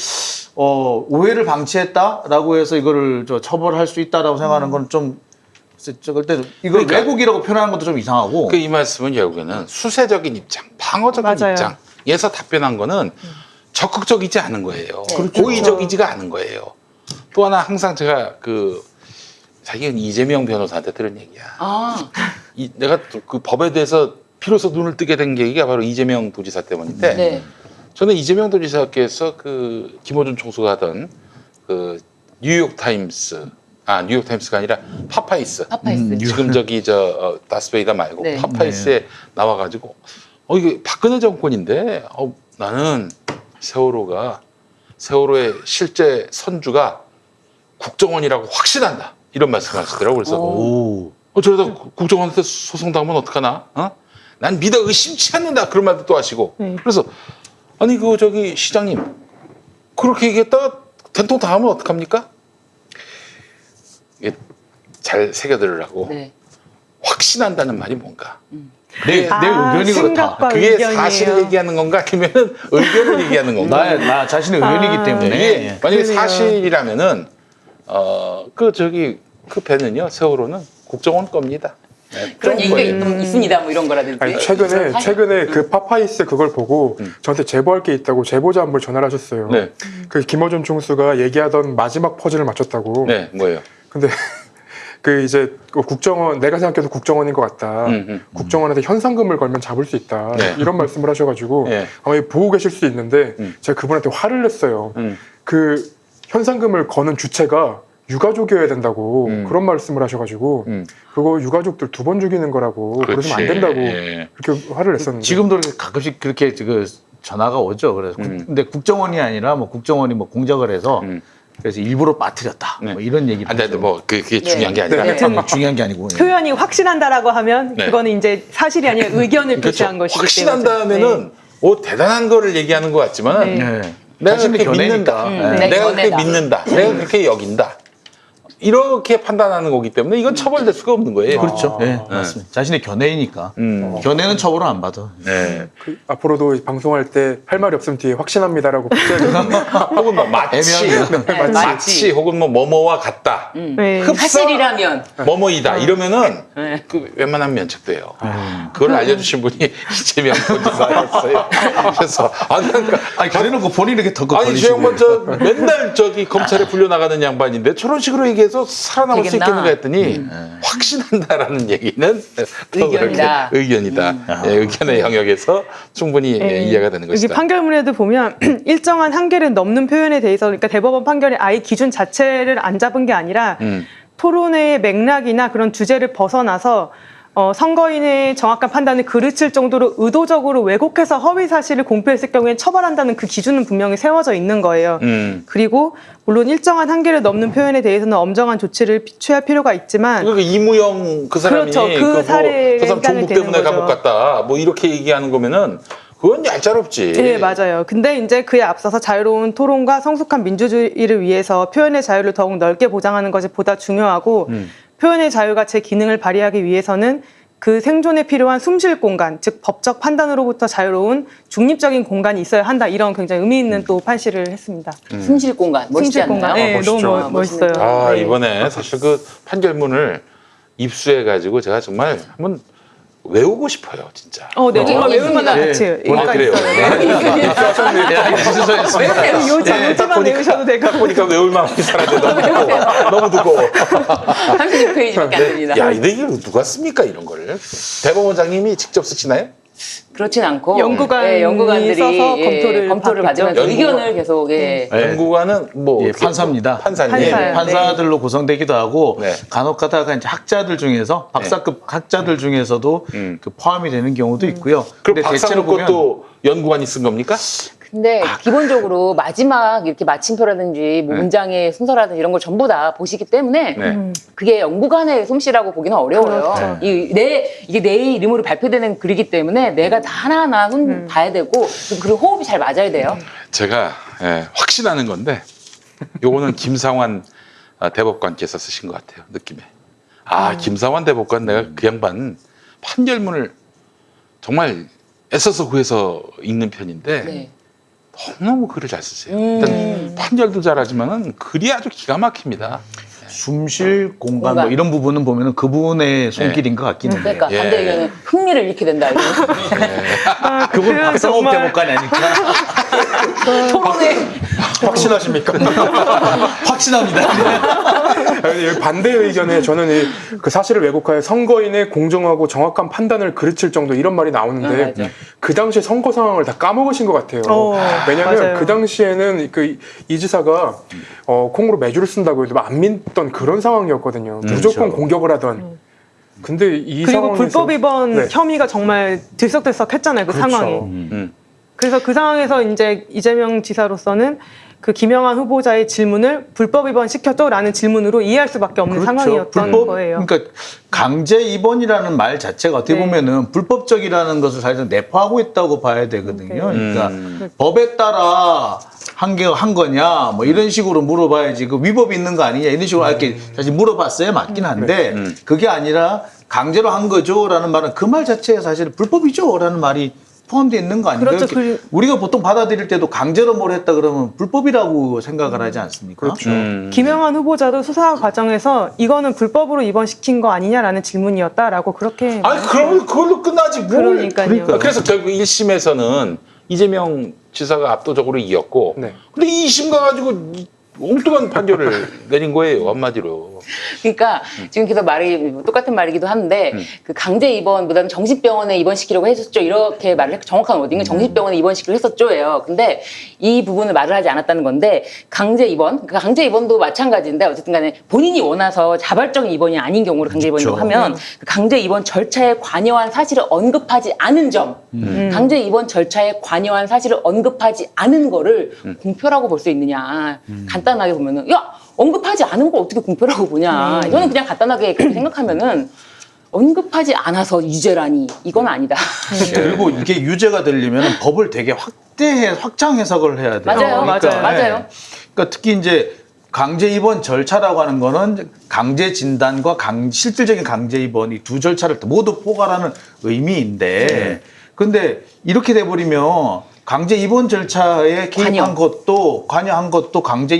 [SPEAKER 4] 오해를 방치했다라고 해서 이거를 처벌할 수 있다라고 생각하는 건 좀 그때 이걸
[SPEAKER 1] 그러니까.
[SPEAKER 4] 왜곡이라고 표현하는 것도 좀 이상하고
[SPEAKER 1] 이 말씀은 결국에는 수세적인 입장, 방어적인
[SPEAKER 3] 맞아요.
[SPEAKER 1] 입장에서 답변한 거는 적극적이지 않은 거예요.
[SPEAKER 3] 그렇죠.
[SPEAKER 1] 고의적이지가 않은 거예요. 또 하나 항상 제가 자기는 이재명 변호사한테 들은 얘기야. 내가 그 법에 대해서 비로소 눈을 뜨게 된 계기가 바로 이재명 도지사 때문인데
[SPEAKER 2] 네.
[SPEAKER 1] 저는 이재명 도지사께서 그 김어준 총수가 하던 그 뉴욕타임스가 아니라 파파이스. 지금 다스베이다 말고
[SPEAKER 2] 네.
[SPEAKER 1] 파파이스에 나와가지고 이게 박근혜 정권인데 나는 세월호의 실제 선주가 국정원이라고 확신한다 이런 말씀하시더라고요. 그래서 저러다 국정원한테 소송당하면 어떡하나? 난 믿어 의심치 않는다 그런 말도 또 하시고 그래서 아니 시장님 그렇게 얘기했다가 된통 당하면 어떡합니까? 이게 잘 새겨들으라고
[SPEAKER 2] 네.
[SPEAKER 1] 확신한다는 말이 뭔가?
[SPEAKER 4] 내 의견이 그렇다.
[SPEAKER 3] 생각과
[SPEAKER 1] 그게
[SPEAKER 3] 의견이에요.
[SPEAKER 1] 사실을 얘기하는 건가? 아니면 의견을 얘기하는 건가?
[SPEAKER 4] 나 자신의 의견이기 때문에.
[SPEAKER 1] 이게 만약에
[SPEAKER 3] 그러네요.
[SPEAKER 1] 사실이라면은 그 배는요 세월호는 국정원 겁니다. 네,
[SPEAKER 2] 그런
[SPEAKER 1] 좀
[SPEAKER 2] 얘기가 좀 있습니다. 뭐 이런 거라든지.
[SPEAKER 5] 아니, 최근에 그 파파이스 그걸 보고 저한테 제보할 게 있다고 제보자 한 분 전화를 하셨어요.
[SPEAKER 1] 네,
[SPEAKER 5] 그 김어준 총수가 얘기하던 마지막 퍼즐을 맞췄다고.
[SPEAKER 1] 네, 뭐예요?
[SPEAKER 5] 근데 그 이제 그 국정원, 내가 생각해도 국정원인 것 같다. 국정원한테 현상금을 걸면 잡을 수 있다.
[SPEAKER 1] 네.
[SPEAKER 5] 이런 말씀을 하셔가지고
[SPEAKER 1] 네.
[SPEAKER 5] 아마 보고 계실 수 있는데 제가 그분한테 화를 냈어요. 그 현상금을 거는 주체가 유가족이어야 된다고 그런 말씀을 하셔가지고 그거 유가족들 2번 죽이는 거라고 그러시면 안 된다고
[SPEAKER 1] 예.
[SPEAKER 5] 그렇게 화를 냈었는데
[SPEAKER 4] 지금도 가끔씩 그렇게 그 전화가 오죠. 그래서 근데 국정원이 아니라 뭐 국정원이 뭐 공작을 해서 그래서 일부러 빠뜨렸다.
[SPEAKER 1] 네.
[SPEAKER 4] 뭐 이런 얘기를
[SPEAKER 1] 근데
[SPEAKER 4] 하죠.
[SPEAKER 1] 뭐 그게 중요한 게 아니라
[SPEAKER 3] 네.
[SPEAKER 4] 중요한 게 아니고.
[SPEAKER 3] 표현이 확신한다라고 하면
[SPEAKER 1] 네.
[SPEAKER 3] 그거는 이제 사실이 아니라 의견을
[SPEAKER 1] 그렇죠.
[SPEAKER 3] 표시한 것이기
[SPEAKER 1] 확신한다면은 대단한 거를 얘기하는 것 같지만
[SPEAKER 3] 네.
[SPEAKER 4] 네.
[SPEAKER 1] 내가
[SPEAKER 4] 자신의
[SPEAKER 1] 그렇게
[SPEAKER 4] 견해니까.
[SPEAKER 1] 믿는다.
[SPEAKER 4] 네.
[SPEAKER 1] 내가 그렇게
[SPEAKER 2] 견해다.
[SPEAKER 1] 믿는다. 내가 그렇게 여긴다. 이렇게 판단하는 거기 때문에 이건 처벌될 수가 없는 거예요.
[SPEAKER 4] 그렇죠. 네, 맞습니다. 자신의 견해이니까. 견해는 처벌을 안 받아.
[SPEAKER 1] 네.
[SPEAKER 5] 앞으로도 방송할 때 할 말이 없으면 뒤에 확신합니다라고 붙여야 되는
[SPEAKER 1] 혹은 뭐 마치,
[SPEAKER 4] 애매하게.
[SPEAKER 1] 마치 혹은 뭐 뭐뭐와 같다.
[SPEAKER 3] 네.
[SPEAKER 2] 사실이라면
[SPEAKER 1] 뭐뭐이다 이러면은
[SPEAKER 2] 네.
[SPEAKER 1] 그 웬만하면 면책돼요. 그걸 알려주신 분이 이재명 본지사였어요. 그래서
[SPEAKER 4] 아니, 그래놓고 본인이 이렇게 더
[SPEAKER 1] 아니 저 양반 저 맨날 저기 검찰에 불려 나가는 양반인데 저런 식으로 얘기해서 살아남을 수
[SPEAKER 2] 되겠나?
[SPEAKER 1] 있겠는가 했더니 확신한다라는 얘기는 또
[SPEAKER 2] 의견이다.
[SPEAKER 1] 그렇게 의견이다. 예, 의견의 영역에서 충분히 예, 이해가 되는
[SPEAKER 3] 여기
[SPEAKER 1] 것이다.
[SPEAKER 3] 판결문에도 보면 일정한 한계를 넘는 표현에 대해서 그러니까 대법원 판결이 아예 기준 자체를 안 잡은 게 아니라 토론회의 맥락이나 그런 주제를 벗어나서 선거인의 정확한 판단을 그르칠 정도로 의도적으로 왜곡해서 허위 사실을 공표했을 경우에 처벌한다는 그 기준은 분명히 세워져 있는 거예요. 그리고 물론 일정한 한계를 넘는 표현에 대해서는 엄정한 조치를 취할 필요가 있지만
[SPEAKER 1] 그러니까 이무영 그 사람이
[SPEAKER 3] 그렇죠. 그 사례에
[SPEAKER 1] 그 사람
[SPEAKER 3] 해당이
[SPEAKER 1] 종북
[SPEAKER 3] 되는
[SPEAKER 1] 때문에
[SPEAKER 3] 거죠.
[SPEAKER 1] 감옥 갔다 뭐 이렇게 얘기하는 거면은 그건 얄짤없지.
[SPEAKER 3] 네, 맞아요. 근데 이제 그에 앞서서 자유로운 토론과 성숙한 민주주의를 위해서 표현의 자유를 더욱 넓게 보장하는 것이 보다 중요하고 표현의 자유가 제 기능을 발휘하기 위해서는 그 생존에 필요한 숨쉴 공간, 즉 법적 판단으로부터 자유로운 중립적인 공간이 있어야 한다. 이런 굉장히 의미 있는 또 판시를 했습니다.
[SPEAKER 2] 숨쉴 공간 멋있지
[SPEAKER 3] 숨쉴
[SPEAKER 2] 않나요?
[SPEAKER 3] 공간. 네,
[SPEAKER 5] 멋있죠.
[SPEAKER 3] 너무 멋있어요.
[SPEAKER 1] 아
[SPEAKER 3] 네.
[SPEAKER 1] 이번에 사실 그 판결문을 입수해가지고 제가 정말 한번 외우고 싶어요, 진짜.
[SPEAKER 3] 네, 정말 외울 만한
[SPEAKER 4] 네.
[SPEAKER 3] 가치 의미가
[SPEAKER 1] 그래요.
[SPEAKER 3] 있어요.
[SPEAKER 4] 네.
[SPEAKER 3] 요지만 외우셔도 될 것 같아요.
[SPEAKER 1] 보니까 외울 만한 사람인데 너무 두꺼워. 너무 두꺼워.
[SPEAKER 2] 36페이지밖에 안 됩니다.
[SPEAKER 1] 야, 이게 누가 씁니까 이런 걸? 대법원장님이 직접 쓰시나요?
[SPEAKER 2] 그렇진 않고
[SPEAKER 3] 연구관이
[SPEAKER 2] 연구관들이
[SPEAKER 3] 써서 검토를
[SPEAKER 2] 가지면서
[SPEAKER 1] 받겠죠.
[SPEAKER 2] 의견을 계속
[SPEAKER 4] 네.
[SPEAKER 1] 연구관은 뭐
[SPEAKER 4] 예,
[SPEAKER 1] 어떻게
[SPEAKER 4] 판사입니다.
[SPEAKER 1] 판사님.
[SPEAKER 3] 판사예요.
[SPEAKER 4] 판사들로 구성되기도 하고
[SPEAKER 1] 네.
[SPEAKER 4] 간혹 가다가 이제 학자들 중에서 박사급 학자들 중에서도 그 포함이 되는 경우도 있고요.
[SPEAKER 1] 그럼
[SPEAKER 4] 근데 대체로
[SPEAKER 1] 박사님
[SPEAKER 4] 보면
[SPEAKER 1] 것도 연구관이 쓴 겁니까?
[SPEAKER 2] 근데 기본적으로 마지막 이렇게 마침표라든지 뭐 문장의 순서라든지 이런 걸 전부 다 보시기 때문에
[SPEAKER 1] 네.
[SPEAKER 2] 그게 연구관의 솜씨라고 보기는 어려워요.
[SPEAKER 3] 그렇죠.
[SPEAKER 2] 이게 내 이름으로 발표되는 글이기 때문에 내가 다 하나하나 봐야 되고 그리고 호흡이 잘 맞아야 돼요.
[SPEAKER 1] 제가 확신하는 건데 요거는 김상환 대법관께서 쓰신 것 같아요, 느낌에. 김상환 대법관 내가 그 양반 판결문을 정말 애써서 구해서 읽는 편인데
[SPEAKER 2] 네.
[SPEAKER 1] 너무너무 글을 잘 쓰세요. 일단 판결도 잘하지만은 글이 아주 기가 막힙니다.
[SPEAKER 4] 숨쉴 공간
[SPEAKER 2] 공간.
[SPEAKER 4] 뭐 이런 부분은 보면은 그분의 손길인 것 같긴 해요.
[SPEAKER 2] 그러니까
[SPEAKER 1] 예.
[SPEAKER 2] 반대 의견은 흥미를 잃게 된다. 이런.
[SPEAKER 4] 그분 박성욱
[SPEAKER 3] 정말-
[SPEAKER 4] 대법관이 아니니까
[SPEAKER 2] 토론회
[SPEAKER 5] 확신하십니까?
[SPEAKER 4] 확신합니다.
[SPEAKER 5] 아니, 반대 의견에 저는 그 사실을 왜곡하여 선거인의 공정하고 정확한 판단을 그르칠 정도 이런 말이 나오는데
[SPEAKER 2] 맞아.
[SPEAKER 5] 그 당시 선거 상황을 다 까먹으신 것 같아요. 왜냐하면
[SPEAKER 3] 맞아요.
[SPEAKER 5] 그 당시에는 이 지사가 콩으로 매주를 쓴다고 해도 안 믿던 그런 상황이었거든요. 무조건
[SPEAKER 4] 그렇죠.
[SPEAKER 5] 공격을 하던. 근데 이
[SPEAKER 3] 그리고
[SPEAKER 5] 상황에서
[SPEAKER 3] 불법 위번
[SPEAKER 5] 네.
[SPEAKER 3] 혐의가 정말 들썩들썩했잖아요. 그
[SPEAKER 5] 그렇죠.
[SPEAKER 3] 상황이. 그래서 그 상황에서 이제 이재명 지사로서는 그 김영한 후보자의 질문을 불법 입원 시켰죠라는 질문으로 이해할 수밖에 없는 상황이었던 거예요.
[SPEAKER 4] 그러니까 강제 입원이라는 말 자체가 어떻게
[SPEAKER 3] 네.
[SPEAKER 4] 보면은 불법적이라는 것을 사실은 내포하고 있다고 봐야 되거든요. 그러니까 법에 따라 한 거냐 뭐 이런 식으로 물어봐야지 그 위법이 있는 거 아니냐 이런 식으로 이렇게 사실 물어봤어야 맞긴 한데 그게 아니라 강제로 한 거죠라는 말은 그 말 자체가 사실 불법이죠라는 말이 포함되어 있는 거 아닌가요?
[SPEAKER 3] 그렇죠.
[SPEAKER 4] 우리가 보통 받아들일 때도 강제로 뭘 했다 그러면 불법이라고 생각을 하지 않습니까?
[SPEAKER 5] 그렇죠.
[SPEAKER 3] 김영한 후보자도 수사 과정에서 이거는 불법으로 입원시킨 거 아니냐라는 질문이었다라고 그렇게
[SPEAKER 1] 아니 그러면 그걸로 끝나지 뭘.
[SPEAKER 3] 그러니까요.
[SPEAKER 1] 그래서 결국 1심에서는 이재명 지사가 압도적으로 이겼고
[SPEAKER 5] 네.
[SPEAKER 1] 근데 2심 가가지고 엉뚱한 판결을 내린 거예요 한마디로.
[SPEAKER 2] 그러니까 지금 계속 말이 똑같은 말이기도 한데 그 강제 입원보다는 정신병원에 입원시키려고 했었죠. 이렇게 말을 정확한 워딩은 정신병원에 입원시키려고 했었죠예요. 근데 이 부분을 말을 하지 않았다는 건데 강제 입원, 그 강제 입원도 마찬가지인데 어쨌든 간에 본인이 원해서 자발적인 입원이 아닌 경우를 강제 입원이라고 하면 그 강제 입원 절차에 관여한 사실을 언급하지 않은 점, 강제 입원 절차에 관여한 사실을 언급하지 않은 거를 공표라고 볼 수 있느냐. 간단하게 보면은 야 언급하지 않은 걸 어떻게 공표라고 보냐. 저는 그냥 간단하게 그렇게 생각하면은 언급하지 않아서 유죄라니 이건 아니다.
[SPEAKER 4] 그리고 이게 유죄가 되려면 법을 되게 확장 해석을 해야 돼요.
[SPEAKER 2] 맞아요, 맞아요.
[SPEAKER 4] 그러니까 특히 이제 강제 입원 절차라고 하는 거는 강제 진단과 실질적인 강제 입원 이 두 절차를 모두 포괄하는 의미인데, 근데 이렇게 돼버리면 강제 입원 절차에 개입한 것도 관여한 것도 강제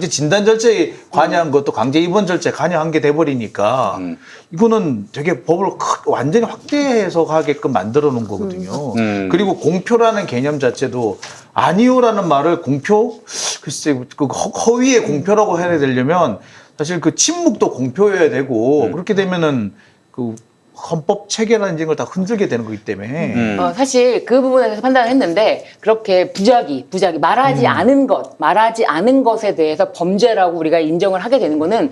[SPEAKER 4] 진단 절차에 관여한 것도 강제 입원 절차에 관여한 게 돼버리니까 이거는 되게 법을 완전히 확대 해석하게끔 만들어 놓은 거거든요. 그리고 공표라는 개념 자체도 아니요라는 말을 공표 글쎄 그 허위의 공표라고 해야 되려면 사실 그 침묵도 공표여야 되고 그렇게 되면은 그 헌법 체계라는 걸 다 흔들게 되는 거기 때문에
[SPEAKER 2] 사실 그 부분에서 판단을 했는데 그렇게 부작위 말하지 않은 것에 대해서 범죄라고 우리가 인정을 하게 되는 거는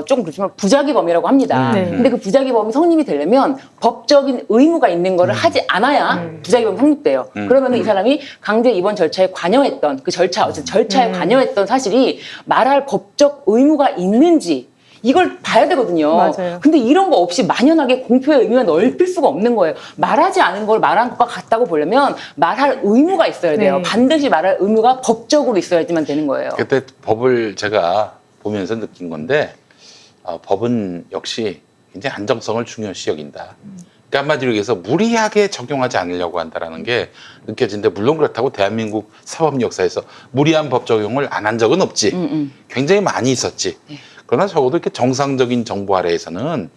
[SPEAKER 2] 조금 그렇지만 부작위범이라고 합니다. 근데 그 부작위범이 성립이 되려면 법적인 의무가 있는 거를 하지 않아야 부작위범이 성립돼요. 그러면 이 사람이 강제 입원 절차에 관여했던 그 어쨌든 절차에 관여했던 사실이 말할 법적 의무가 있는지 이걸 봐야 되거든요.
[SPEAKER 3] 맞아요.
[SPEAKER 2] 근데 이런 거 없이 만연하게 공표의 의미만 넓힐 수가 없는 거예요. 말하지 않은 걸 말한 것과 같다고 보려면 말할 의무가 있어야 돼요.
[SPEAKER 3] 네.
[SPEAKER 2] 반드시 말할 의무가 법적으로 있어야지만 되는 거예요.
[SPEAKER 1] 그때 법을 제가 보면서 느낀 건데 법은 역시 굉장히 안정성을 중요시 여긴다. 그러니까 한마디로 얘기해서 무리하게 적용하지 않으려고 한다는 게 느껴지는데 물론 그렇다고 대한민국 사법 역사에서 무리한 법 적용을 안 한 적은 없지. 굉장히 많이 있었지. 그러나 적어도 이렇게 정상적인 정부 아래에서는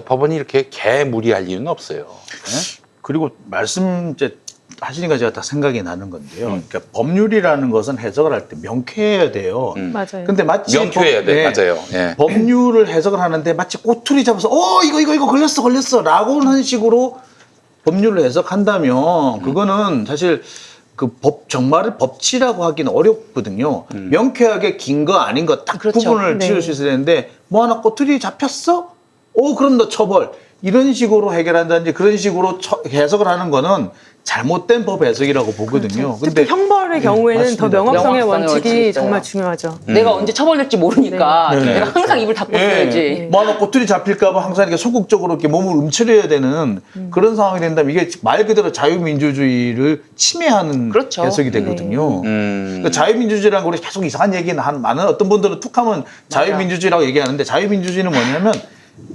[SPEAKER 1] 법원이 이렇게 개무리할 이유는 없어요. 네?
[SPEAKER 4] 그리고 말씀 이제 하시니까 제가 다 생각이 나는 건데요. 그러니까 법률이라는 것은 해석을 할 때 명쾌해야 돼요.
[SPEAKER 3] 맞아요.
[SPEAKER 4] 근데 마치
[SPEAKER 1] 명쾌해야 돼. 맞아요. 예.
[SPEAKER 4] 법률을 해석을 하는데 마치 꼬투리 잡아서 이거 걸렸어 라고 하는 식으로 법률을 해석한다면 그거는 사실 그 정말을 법치라고 하기는 어렵거든요. 명쾌하게 긴 거 아닌 거 딱
[SPEAKER 2] 그렇죠.
[SPEAKER 4] 구분을
[SPEAKER 3] 네.
[SPEAKER 4] 지을 수 있어야 되는데 뭐 하나 꼬투리 잡혔어? 그럼 너 처벌. 이런 식으로 해결한다든지 그런 식으로 해석을 하는 거는 잘못된 법 해석이라고 보거든요.
[SPEAKER 3] 특히 형벌의 경우에는
[SPEAKER 4] 맞습니다.
[SPEAKER 3] 더 명확성의
[SPEAKER 2] 명확성의 원칙이
[SPEAKER 3] 원칙이
[SPEAKER 2] 있어요.
[SPEAKER 3] 정말 중요하죠.
[SPEAKER 2] 내가 언제 처벌될지 모르니까
[SPEAKER 4] 네.
[SPEAKER 2] 내가 항상 입을 닫고 있어야지.
[SPEAKER 4] 뭐 하나 꼬투리 잡힐까봐 항상 이렇게 소극적으로 이렇게 몸을 움츠려야 되는 그런 상황이 된다면 이게 말 그대로 자유민주주의를 침해하는
[SPEAKER 2] 그렇죠.
[SPEAKER 4] 해석이 되거든요.
[SPEAKER 1] 음.
[SPEAKER 4] 그러니까 자유민주주의라는 걸 계속 이상한 얘기는 많은 어떤 분들은 툭하면 자유민주주의라고 얘기하는데 자유민주주의는 뭐냐면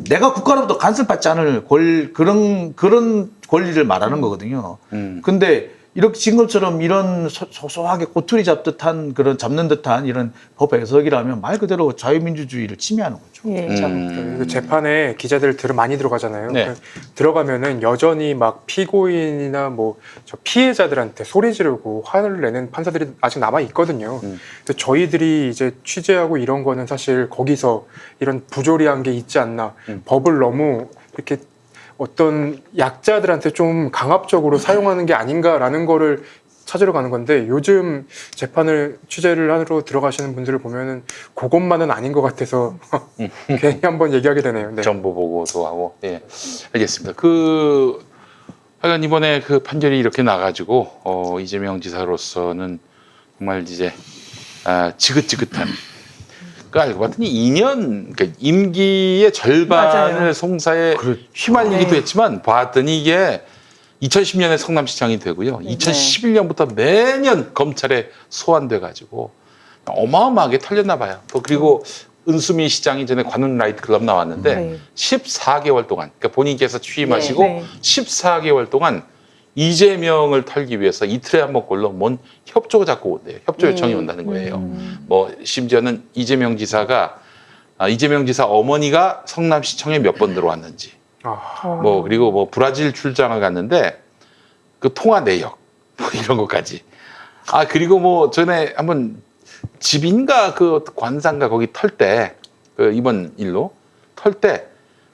[SPEAKER 4] 내가 국가로부터 간섭받지 않을 그런 권리를 말하는 거거든요. 근데 이렇게 지금처럼 이런 소소하게 꼬투리 잡는 듯한 이런 법 해석이라면 말 그대로 자유민주주의를 침해하는 거죠.
[SPEAKER 3] 예.
[SPEAKER 5] 그 재판에 기자들 많이 들어가잖아요.
[SPEAKER 1] 네.
[SPEAKER 5] 들어가면은 여전히 막 피고인이나 뭐 저 피해자들한테 소리 지르고 화를 내는 판사들이 아직 남아 있거든요. 근데 저희들이 이제 취재하고 이런 거는 사실 거기서 이런 부조리한 게 있지 않나. 법을 너무 이렇게 어떤 약자들한테 좀 강압적으로 사용하는 게 아닌가라는 거를 찾으러 가는 건데 요즘 재판을 취재를 하러 들어가시는 분들을 보면은 그것만은 아닌 것 같아서 괜히 한번 얘기하게 되네요. 네.
[SPEAKER 1] 정보 보고도 하고. 예. 알겠습니다. 하여간 이번에 그 판결이 이렇게 나가지고 이재명 지사로서는 정말 이제 지긋지긋한. 그 알고 봤더니 2년 그러니까 임기의 절반을
[SPEAKER 3] 맞아요.
[SPEAKER 1] 송사에
[SPEAKER 4] 그렇죠.
[SPEAKER 1] 휘말리기도
[SPEAKER 3] 네.
[SPEAKER 1] 했지만 봤더니 이게 2010년에 성남시장이 되고요. 2011년부터 매년 검찰에 소환돼 가지고 어마어마하게 털렸나 봐요. 또 그리고 은수미 시장이 전에 관훈 나이트클럽 나왔는데
[SPEAKER 3] 네.
[SPEAKER 1] 14개월 동안 그러니까 본인께서 취임하시고
[SPEAKER 3] 네.
[SPEAKER 1] 14개월 동안 이재명을 털기 위해서 이틀에 한 번꼴로 뭔 협조가 자꾸 온대요. 협조 요청이 온다는 거예요. 뭐 심지어는 이재명 지사 어머니가 성남시청에 몇 번 들어왔는지 뭐 그리고 뭐 브라질 출장을 갔는데 그 통화 내역 뭐 이런 것까지. 그리고 뭐 전에 한번 집인가 그 관상가 거기 털 때 그 이번 일로 털 때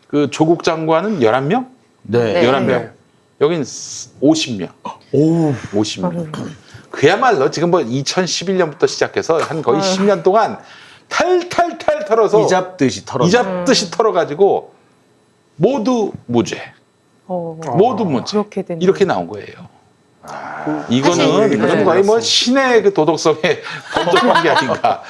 [SPEAKER 1] 그 조국 장관은 11명?
[SPEAKER 4] 네.
[SPEAKER 1] 11명. 여긴 50명.
[SPEAKER 4] 오.
[SPEAKER 1] 50명. 그야말로 지금 뭐 2011년부터 시작해서 한 거의 10년 동안 탈탈탈 털어서
[SPEAKER 4] 이잡듯이 털어.
[SPEAKER 1] 이잡듯이 털어가지고 모두 무죄. 모두 무죄.
[SPEAKER 3] 그렇게 된
[SPEAKER 1] 이렇게 나온 거예요. 이거는
[SPEAKER 2] 사실,
[SPEAKER 1] 이거는
[SPEAKER 2] 네.
[SPEAKER 1] 거의 뭐 신의 그 도덕성에 범접한 게 아닌가.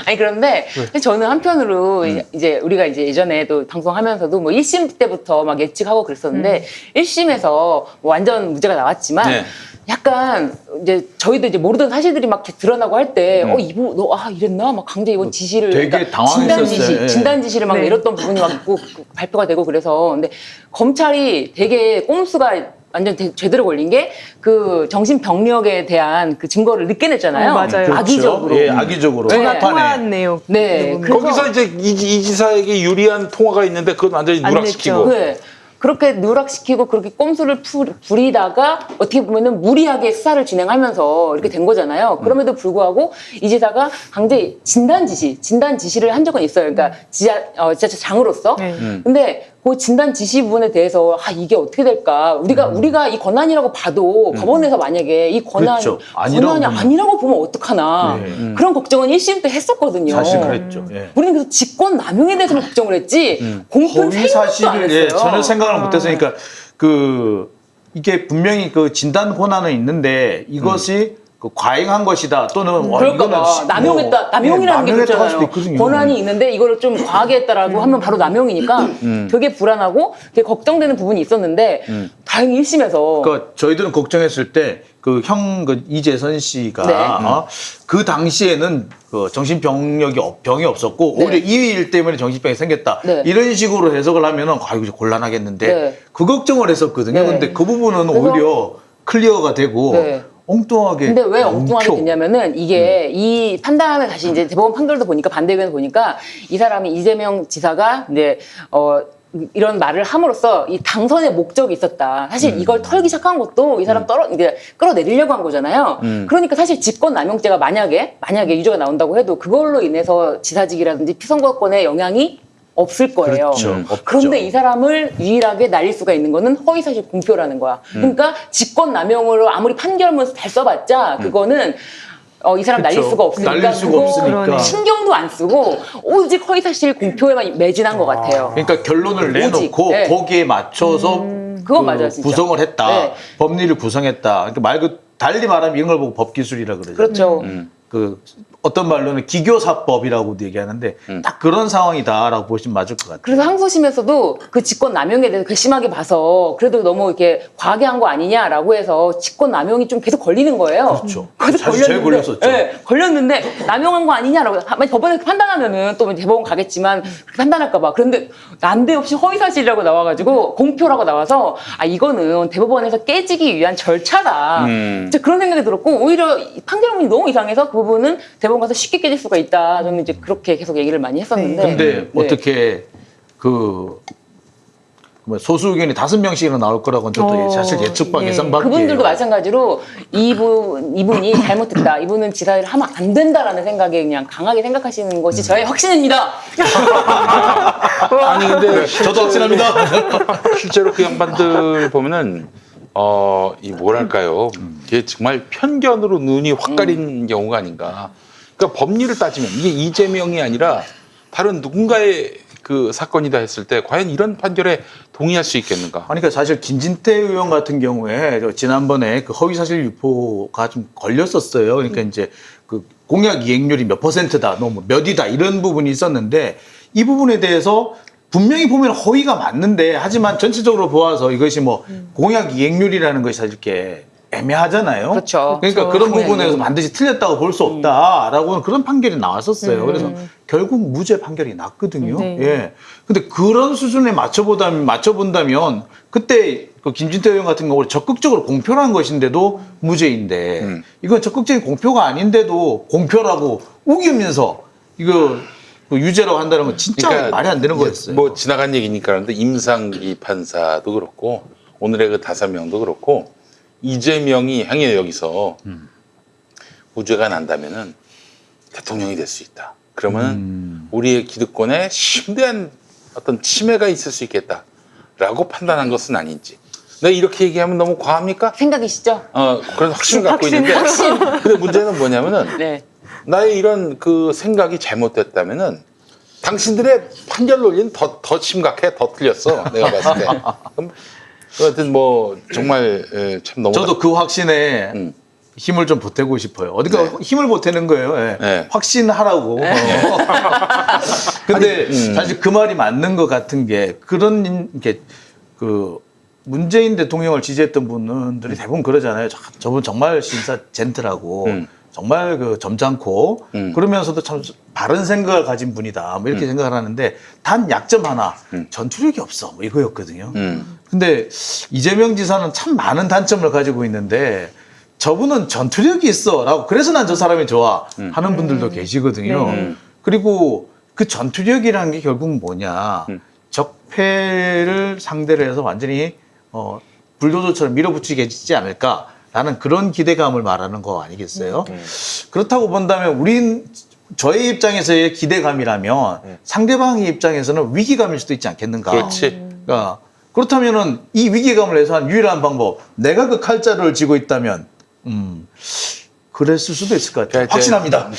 [SPEAKER 2] 아니 그런데 저는 한편으로 이제 우리가 이제 예전에도 방송하면서도 뭐 1심 때부터 막 예측하고 그랬었는데 1심에서 완전 무죄가 나왔지만
[SPEAKER 1] 네.
[SPEAKER 2] 약간 이제 저희도 이제 모르던 사실들이 막 이렇게 드러나고 할 때 이분 너 이랬나 막 강제 이번 지시를
[SPEAKER 4] 되게
[SPEAKER 2] 그러니까
[SPEAKER 4] 당황했었어요.
[SPEAKER 2] 진단 지시를 막
[SPEAKER 3] 네.
[SPEAKER 2] 내렸던 부분이 막 있고 발표가 되고 그래서 근데 검찰이 되게 꼼수가 완전 제대로 걸린 게 그 정신병력에 대한 그 증거를 늦게 냈잖아요.
[SPEAKER 3] 맞아요.
[SPEAKER 4] 그렇죠.
[SPEAKER 2] 악의적으로.
[SPEAKER 4] 예, 악의적으로.
[SPEAKER 2] 네.
[SPEAKER 3] 전화
[SPEAKER 4] 막판에.
[SPEAKER 3] 통화한 내용.
[SPEAKER 2] 네.
[SPEAKER 3] 그래서
[SPEAKER 1] 거기서 이제 이 지사에게 유리한 통화가 있는데 그건 완전히
[SPEAKER 3] 안
[SPEAKER 1] 누락시키고.
[SPEAKER 3] 냈죠.
[SPEAKER 2] 네. 그렇게 누락시키고 그렇게 꼼수를 부리다가 어떻게 보면은 무리하게 수사를 진행하면서 이렇게 된 거잖아요. 그럼에도 불구하고 이 지사가 강제 진단 지시를 한 적은 있어요. 그러니까 지자체장으로서.
[SPEAKER 3] 네.
[SPEAKER 2] 근데 그 진단 지시 부분에 대해서 이게 어떻게 될까? 우리가 이 권한이라고 봐도 법원에서 만약에 이
[SPEAKER 4] 그렇죠.
[SPEAKER 2] 권한이 아니라고 보면 어떡하나.
[SPEAKER 4] 네.
[SPEAKER 2] 그런 걱정은 1심 때 했었거든요.
[SPEAKER 4] 사실 그랬죠. 예.
[SPEAKER 2] 우리는 그래서 직권 남용에 대해서만 걱정을 했지 공표는
[SPEAKER 4] 허위
[SPEAKER 2] 생각도 안
[SPEAKER 4] 사실을
[SPEAKER 2] 했어요.
[SPEAKER 4] 전혀 생각을 못했으니까 이게 분명히 그 진단 권한은 있는데 이것이 그 과잉한 것이다 또는
[SPEAKER 2] 그럴까봐 남용했다, 남용이라는 게
[SPEAKER 4] 남용했다 할
[SPEAKER 2] 그렇잖아요.
[SPEAKER 4] 수도 있거든요.
[SPEAKER 2] 권한이 있는데 이거를 좀 과하게 했다라고 하면 바로 남용이니까 되게 불안하고 되게 걱정되는 부분이 있었는데 다행히 1심에서
[SPEAKER 4] 그러니까 저희들은 걱정했을 때 그 이재선 씨가
[SPEAKER 2] 네.
[SPEAKER 4] 그 당시에는 그 정신병력이 병이 없었고
[SPEAKER 2] 네.
[SPEAKER 4] 오히려 이 일 때문에 정신병이 생겼다
[SPEAKER 2] 네.
[SPEAKER 4] 이런 식으로 해석을 하면은 이거 곤란하겠는데
[SPEAKER 2] 네.
[SPEAKER 4] 그 걱정을 했었거든요.
[SPEAKER 2] 네.
[SPEAKER 4] 근데 그 부분은
[SPEAKER 2] 그래서-
[SPEAKER 4] 오히려 클리어가 되고
[SPEAKER 2] 네.
[SPEAKER 4] 엉뚱하게.
[SPEAKER 2] 근데 왜 엉뚱하게
[SPEAKER 4] 엉켜.
[SPEAKER 2] 됐냐면은 이게 이 판단을 다시 이제 대법원 판결도 보니까 반대 의견을 보니까 이 사람이 이재명 지사가 이제 이런 말을 함으로써 이 당선의 목적이 있었다. 사실 이걸 털기 시작한 것도 이 사람 이제 끌어내리려고 한 거잖아요. 그러니까 사실 직권남용죄가 만약에 유죄가 나온다고 해도 그걸로 인해서 지사직이라든지 피선거권에 영향이 없을 거예요.
[SPEAKER 4] 그렇죠. 없죠.
[SPEAKER 2] 그런데 이 사람을 유일하게 날릴 수가 있는 거는 허위사실 공표라는 거야. 그러니까 직권남용으로 아무리 판결문을 잘 써봤자 그거는 이 사람 날릴
[SPEAKER 4] 그렇죠.
[SPEAKER 2] 수가 없으니까
[SPEAKER 4] 날릴 수가
[SPEAKER 2] 그거
[SPEAKER 4] 없으니까.
[SPEAKER 2] 신경도 안 쓰고 오직 허위사실 공표에만 매진한 것 같아요.
[SPEAKER 4] 그러니까 결론을
[SPEAKER 2] 오직.
[SPEAKER 4] 내놓고
[SPEAKER 2] 네.
[SPEAKER 4] 거기에 맞춰서
[SPEAKER 2] 그건 맞아요, 진짜.
[SPEAKER 4] 구성을 했다.
[SPEAKER 2] 네.
[SPEAKER 4] 법리를 구성했다. 그러니까 달리 말하면 이런 걸 보고 법기술이라 그러죠.
[SPEAKER 2] 그렇죠.
[SPEAKER 4] 그 어떤 말로는 기교사법이라고도 얘기하는데 딱 그런 상황이다라고 보시면 맞을 것 같아요.
[SPEAKER 2] 그래서 항소심에서도 그 직권남용에 대해서 괘씸하게 봐서 그래도 너무 이렇게 과하게 한 거 아니냐라고 해서 직권남용이 좀 계속 걸리는 거예요.
[SPEAKER 4] 그렇죠.
[SPEAKER 2] 그래서
[SPEAKER 4] 사실 제일 걸렸었죠.
[SPEAKER 2] 네, 걸렸는데 남용한 거 아니냐라고 만약 법원에서 판단하면은 또 대법원 가겠지만 그렇게 판단할까봐. 그런데 난데없이 허위사실이라고 나와가지고 공표라고 나와서 이거는 대법원에서 깨지기 위한 절차다. 진짜 그런 생각이 들었고 오히려 이 판결문이 너무 이상해서 그 부분은 대법원 가서 쉽게 깨질 수가 있다. 저는 이제 그렇게 계속 얘기를 많이 했었는데.
[SPEAKER 4] 근데
[SPEAKER 2] 네.
[SPEAKER 4] 어떻게 소수 의견이 5명씩이나 나올 거라고는 저도 사실 예측밖
[SPEAKER 3] 예.
[SPEAKER 4] 예상 밖이에요.
[SPEAKER 2] 그분들도 마찬가지로 이분이 잘못했다. 이분은 지사를 하면 안 된다라는 생각에 그냥 강하게 생각하시는 것이 저의 확신입니다.
[SPEAKER 1] 아니 근데
[SPEAKER 4] 저도 확신합니다.
[SPEAKER 1] 실제로 그 양반들 보면은 이 뭐랄까요? 이게 정말 편견으로 눈이 확 가린 경우가 아닌가. 그러니까 법리를 따지면 이게 이재명이 아니라 다른 누군가의 그 사건이다 했을 때 과연 이런 판결에 동의할 수 있겠는가?
[SPEAKER 4] 그러니까 사실 김진태 의원 같은 경우에 지난번에 그 허위사실 유포가 좀 걸렸었어요. 그러니까 이제 그 공약 이행률이 몇 %다, 너무 몇이다 이런 부분이 있었는데 이 부분에 대해서 분명히 보면 허위가 맞는데 하지만 전체적으로 보아서 이것이 뭐 공약 이행률이라는 것이 사실 이렇게 애매하잖아요.
[SPEAKER 2] 그렇죠.
[SPEAKER 4] 그러니까 그런 부분에서 반드시 틀렸다고 볼 수 없다라고는 그런 판결이 나왔었어요. 그래서 결국 무죄 판결이 났거든요.
[SPEAKER 3] 네.
[SPEAKER 4] 예. 근데 그런 수준에 맞춰본다면 그때 그 김진태 의원 같은 경우는 적극적으로 공표를 한 것인데도 무죄인데 이건 적극적인 공표가 아닌데도 공표라고 우기면서 이거 그 유죄라고 한다는 건 진짜 말이 안 되는 거였어요.
[SPEAKER 1] 뭐 지나간 얘기니까 그런데 임상기 판사도 그렇고 오늘의 그 5명도 그렇고 이재명이 행여 여기서 무죄가 난다면은 대통령이 될 수 있다. 그러면은 우리의 기득권에 심대한 어떤 침해가 있을 수 있겠다라고 판단한 것은 아닌지. 내가 이렇게 얘기하면 너무 과합니까?
[SPEAKER 2] 생각이시죠?
[SPEAKER 1] 그런 확신을 갖고 있는데. 근데 문제는 뭐냐면은
[SPEAKER 2] 네.
[SPEAKER 1] 나의 이런 그 생각이 잘못됐다면은 당신들의 판결 논리는 더 심각해, 더 틀렸어. 내가 봤을 때. 그럼 하여튼 뭐 정말 참 너무.
[SPEAKER 4] 저도 그 확신에 힘을 좀 보태고 싶어요. 어디가 힘을 보태는 거예요. 예.
[SPEAKER 1] 네.
[SPEAKER 4] 확신하라고. 근데 사실 그 말이 맞는 것 같은 게 그런 게 그 문재인 대통령을 지지했던 분들이 대부분 그러잖아요. 저분 정말 신사 젠틀하고 정말 그 점잖고 그러면서도 참 바른 생각을 가진 분이다. 뭐 이렇게 생각을 하는데 단 약점 하나 전투력이 없어. 뭐 이거였거든요. 근데 이재명 지사는 참 많은 단점을 가지고 있는데 저분은 전투력이 있어라고 그래서 난 저 사람이 좋아 하는 분들도 계시거든요. 그리고 그 전투력이라는 게 결국 뭐냐 적폐를 상대로 해서 완전히 불도저처럼 밀어붙이겠지 않을까라는 그런 기대감을 말하는 거 아니겠어요? 그렇다고 본다면 저의 입장에서의 기대감이라면 상대방의 입장에서는 위기감일 수도 있지 않겠는가?
[SPEAKER 1] 그렇지.
[SPEAKER 4] 그러니까 그렇다면은 이 위기감을 해소한 유일한 방법, 내가 그 칼자루를 쥐고 있다면, 그랬을 수도 있을 것 같아요. 확신합니다.